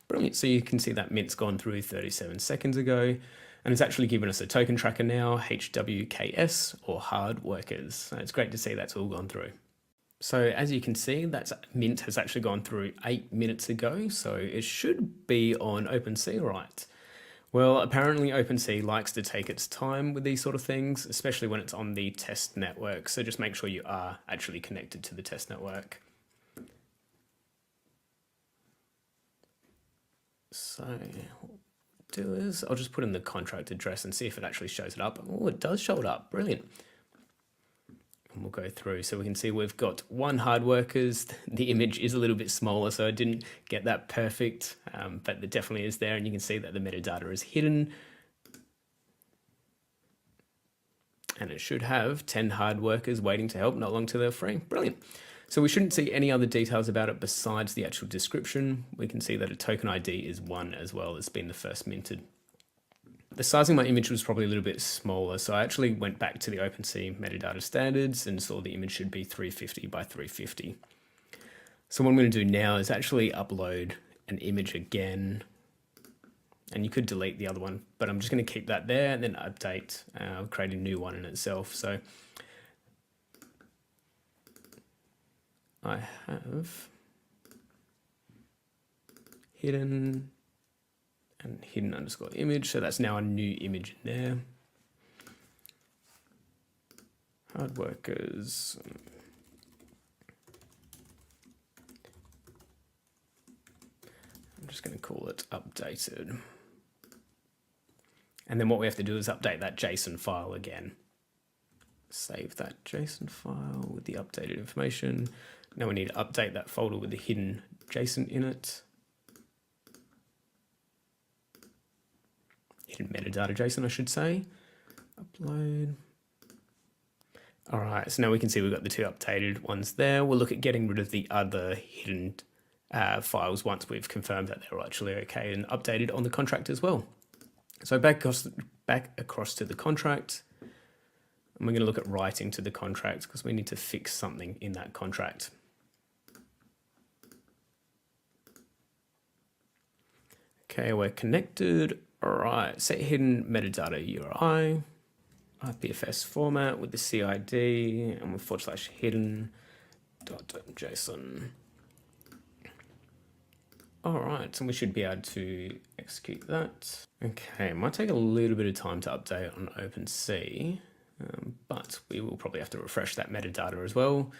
brilliant, so you can see that mint's gone through 37 seconds ago, and it's actually given us a token tracker now, HWKS, or hard workers. So it's great to see that's all gone through. So as you can see, that mint has actually gone through 8 minutes ago, so it should be on OpenSea, right? Well, apparently OpenSea likes to take its time with these sort of things, especially when it's on the test network. So just make sure you are actually connected to the test network. So what we'll do is I'll just put in the contract address and see if it actually shows it up. Oh, it does show it up. Brilliant. And we'll go through. So we can see we've got 1 hard workers. The image is a little bit smaller, so I didn't get that perfect, but it definitely is there. And you can see that the metadata is hidden. And it should have 10 hard workers waiting to help not long till they're free. Brilliant. So we shouldn't see any other details about it besides the actual description. We can see that a token ID is 1 as well. It's been the first minted. The sizing of my image was probably a little bit smaller, so I actually went back to the OpenSea metadata standards and saw the image should be 350 by 350. So what I'm going to do now is actually upload an image again, and you could delete the other one, but I'm just going to keep that there and then update, create a new one in itself. So I have hidden and hidden underscore image. So that's now a new image in there. Hard workers. I'm just going to call it updated. And then what we have to do is update that JSON file again. Save that JSON file with the updated information. Now we need to update that folder with the hidden JSON in it. Hidden metadata JSON, I should say. Upload. All right, so now we can see we've got the 2 updated ones there. We'll look at getting rid of the other hidden files once we've confirmed that they're actually okay and updated on the contract as well. So back across to the contract, and we're going to look at writing to the contract because we need to fix something in that contract. Okay, we're connected. All right, set hidden metadata URI. IPFS format with the CID and with /hidden.json. All right, so we should be able to execute that. Okay, it might take a little bit of time to update on OpenSea, but we will probably have to refresh that metadata as well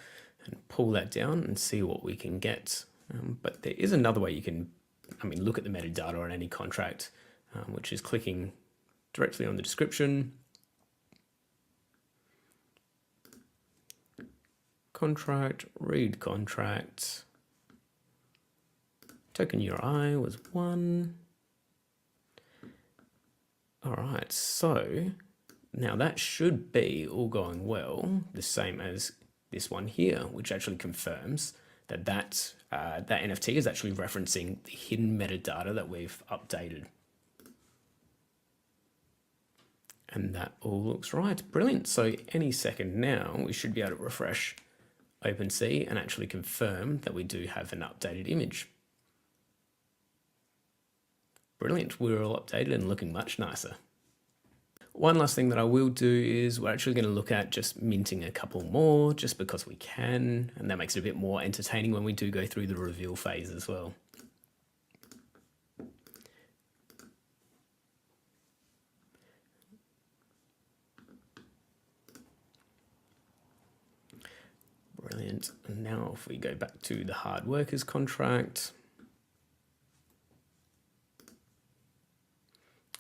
and pull that down and see what we can get. But there is another way you can, look at the metadata on any contract, which is clicking directly on the description. Contract, read contract. Token URI was 1. All right, so now that should be all going well, the same as this one here, which actually confirms that that NFT is actually referencing the hidden metadata that we've updated. And that all looks right. Brilliant. So any second now, we should be able to refresh OpenSea and actually confirm that we do have an updated image. Brilliant. We're all updated and looking much nicer. One last thing that I will do is we're actually going to look at just minting a couple more just because we can, and that makes it a bit more entertaining when we do go through the reveal phase as well. Brilliant. And now if we go back to the hard workers contract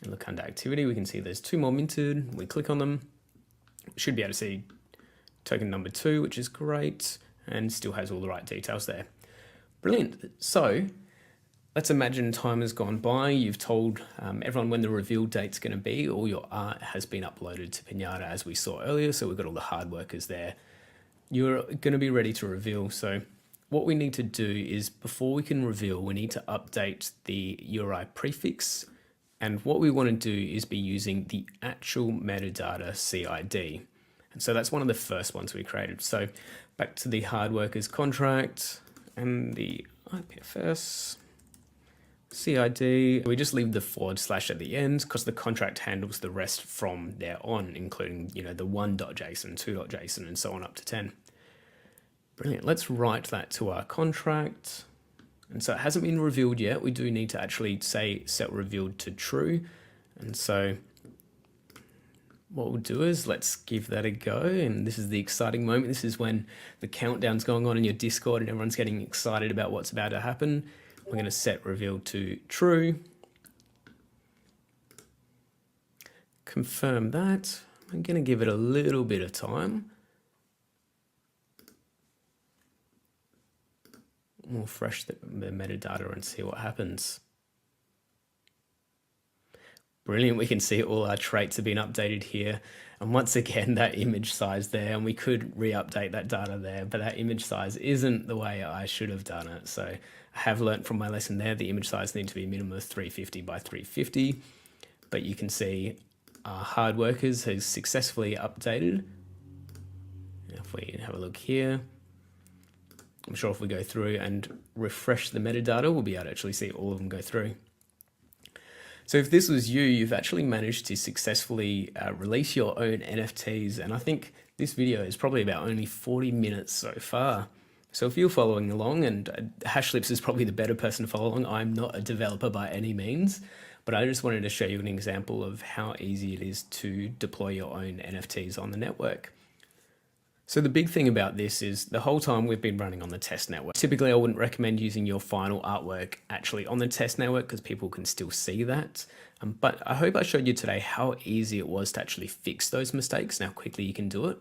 and look under activity, we can see there's 2 more minted. We click on them. We should be able to see token number 2, which is great, and still has all the right details there. Brilliant. So let's imagine time has gone by. You've told everyone when the reveal date's going to be. All your art has been uploaded to Pinata as we saw earlier. So we've got all the hard workers there. You're going to be ready to reveal. So what we need to do is before we can reveal, we need to update the URI prefix. And what we want to do is be using the actual metadata CID. And so that's one of the first ones we created. So back to the hard workers contract and the IPFS CID. We just leave the / at the end because the contract handles the rest from there on, including, the 1.json, 2.json, and so on up to 10. Brilliant. Let's write that to our contract. And so it hasn't been revealed yet. We do need to actually say set revealed to true. And so what we'll do is let's give that a go. And this is the exciting moment. This is when the countdown's going on in your Discord and everyone's getting excited about what's about to happen. We're going to set revealed to true. Confirm that. I'm going to give it a little bit of time. We'll refresh the metadata and see what happens. Brilliant, we can see all our traits have been updated here. And once again, that image size there, and we could re-update that data there, but that image size isn't the way I should have done it. So I have learned from my lesson there, the image size needs to be a minimum of 350 by 350. But you can see our hard workers has successfully updated. If we have a look here, I'm sure if we go through and refresh the metadata, we'll be able to actually see all of them go through. So if this was you, you've actually managed to successfully release your own NFTs. And I think this video is probably about only 40 minutes so far. So if you're following along, and Hashlips is probably the better person to follow along, I'm not a developer by any means, but I just wanted to show you an example of how easy it is to deploy your own NFTs on the network. So the big thing about this is the whole time we've been running on the test network. Typically, I wouldn't recommend using your final artwork actually on the test network because people can still see that. But I hope I showed you today how easy it was to actually fix those mistakes and how quickly you can do it.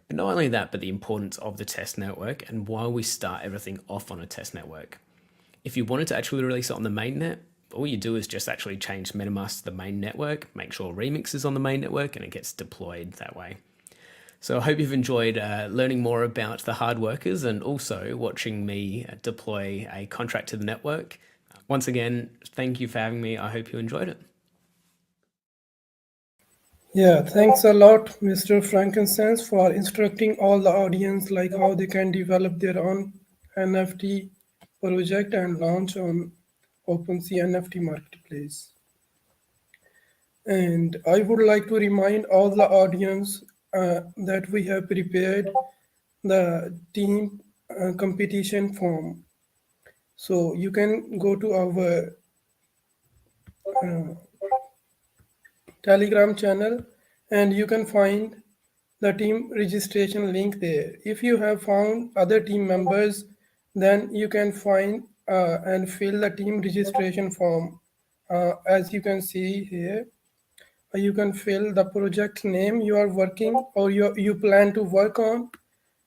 But not only that, but the importance of the test network and why we start everything off on a test network. If you wanted to actually release it on the mainnet, all you do is just actually change MetaMask to the main network, make sure Remix is on the main network, and it gets deployed that way. So I hope you've enjoyed learning more about the hard workers and also watching me deploy a contract to the network. Once again, thank you for having me. I hope you enjoyed it. Yeah, thanks a lot, Mr. Frankincense, for instructing all the audience like how they can develop their own NFT project and launch on OpenSea NFT Marketplace. And I would like to remind all the audience that we have prepared the team competition form. So you can go to our Telegram channel and you can find the team registration link there. If you have found other team members, then you can find and fill the team registration form. As you can see here, you can fill the project name you are working or you plan to work on,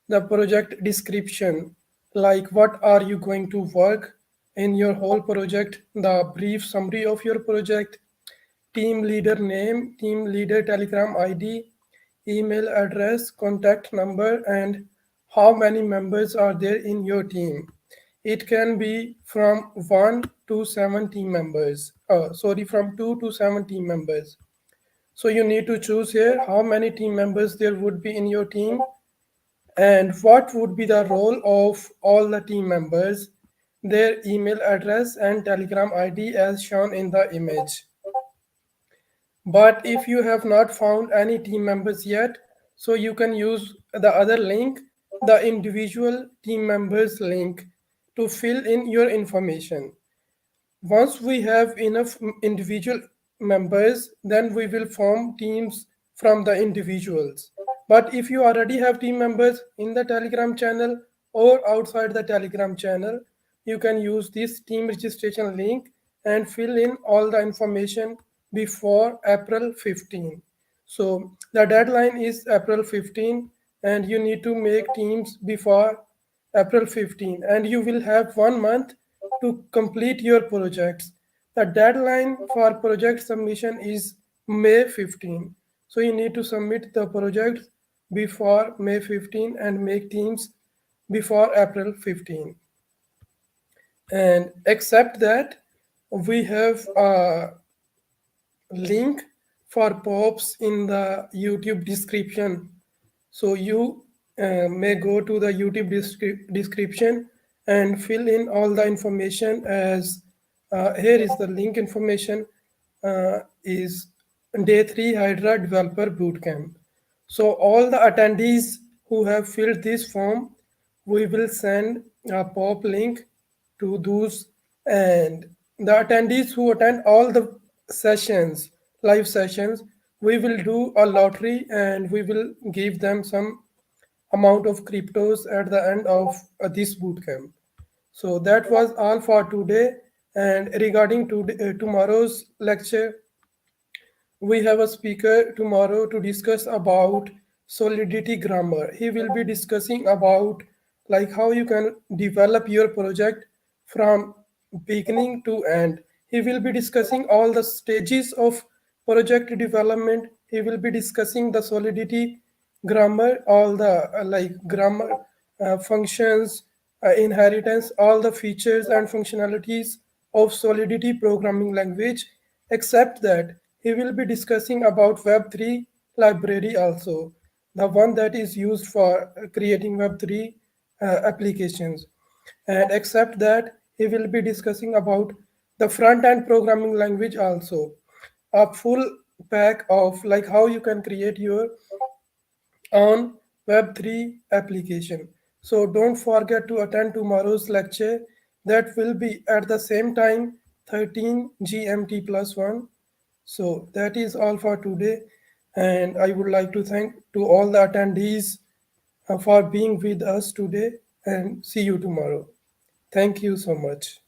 the project description, like what are you going to work in your whole project, the brief summary of your project, team leader name, team leader telegram ID, email address, contact number, and how many members are there in your team. It can be from 1 to 7 team members. Sorry, from 2 to 7 team members. So you need to choose here how many team members there would be in your team and what would be the role of all the team members, their email address and telegram ID as shown in the image. But if you have not found any team members yet, so you can use the other link, the individual team members link, to fill in your information. Once we have enough individual members, then we will form teams from the individuals. But if you already have team members in the Telegram channel or outside the Telegram channel, you can use this team registration link and fill in all the information before April 15. So the deadline is April 15 and you need to make teams before April 15 and you will have 1 month to complete your projects. The deadline for project submission is May 15. So you need to submit the project before May 15 and make teams before April 15. And except that, we have a link for pops in the YouTube description. So you may go to the YouTube description and fill in all the information as here is the link information is day 3 Hydra Developer Bootcamp. So all the attendees who have filled this form, we will send a pop link to those, and the attendees who attend all the sessions, live sessions, we will do a lottery and we will give them some amount of cryptos at the end of this bootcamp. So that was all for today. And regarding tomorrow's lecture, we have a speaker tomorrow to discuss about solidity grammar. He will be discussing about like how you can develop your project from beginning to end. He will be discussing all the stages of project development. He will be discussing the solidity grammar, all the like grammar functions, inheritance, all the features and functionalities of Solidity programming language, except that he will be discussing about Web3 library also, the one that is used for creating Web3 applications. And except that, he will be discussing about the front-end programming language also, a full pack of like how you can create your on Web3 application. So don't forget to attend tomorrow's lecture. That will be at the same time 13 GMT plus 1. So that is all for today. And I would like to thank to all the attendees for being with us today and see you tomorrow. Thank you so much.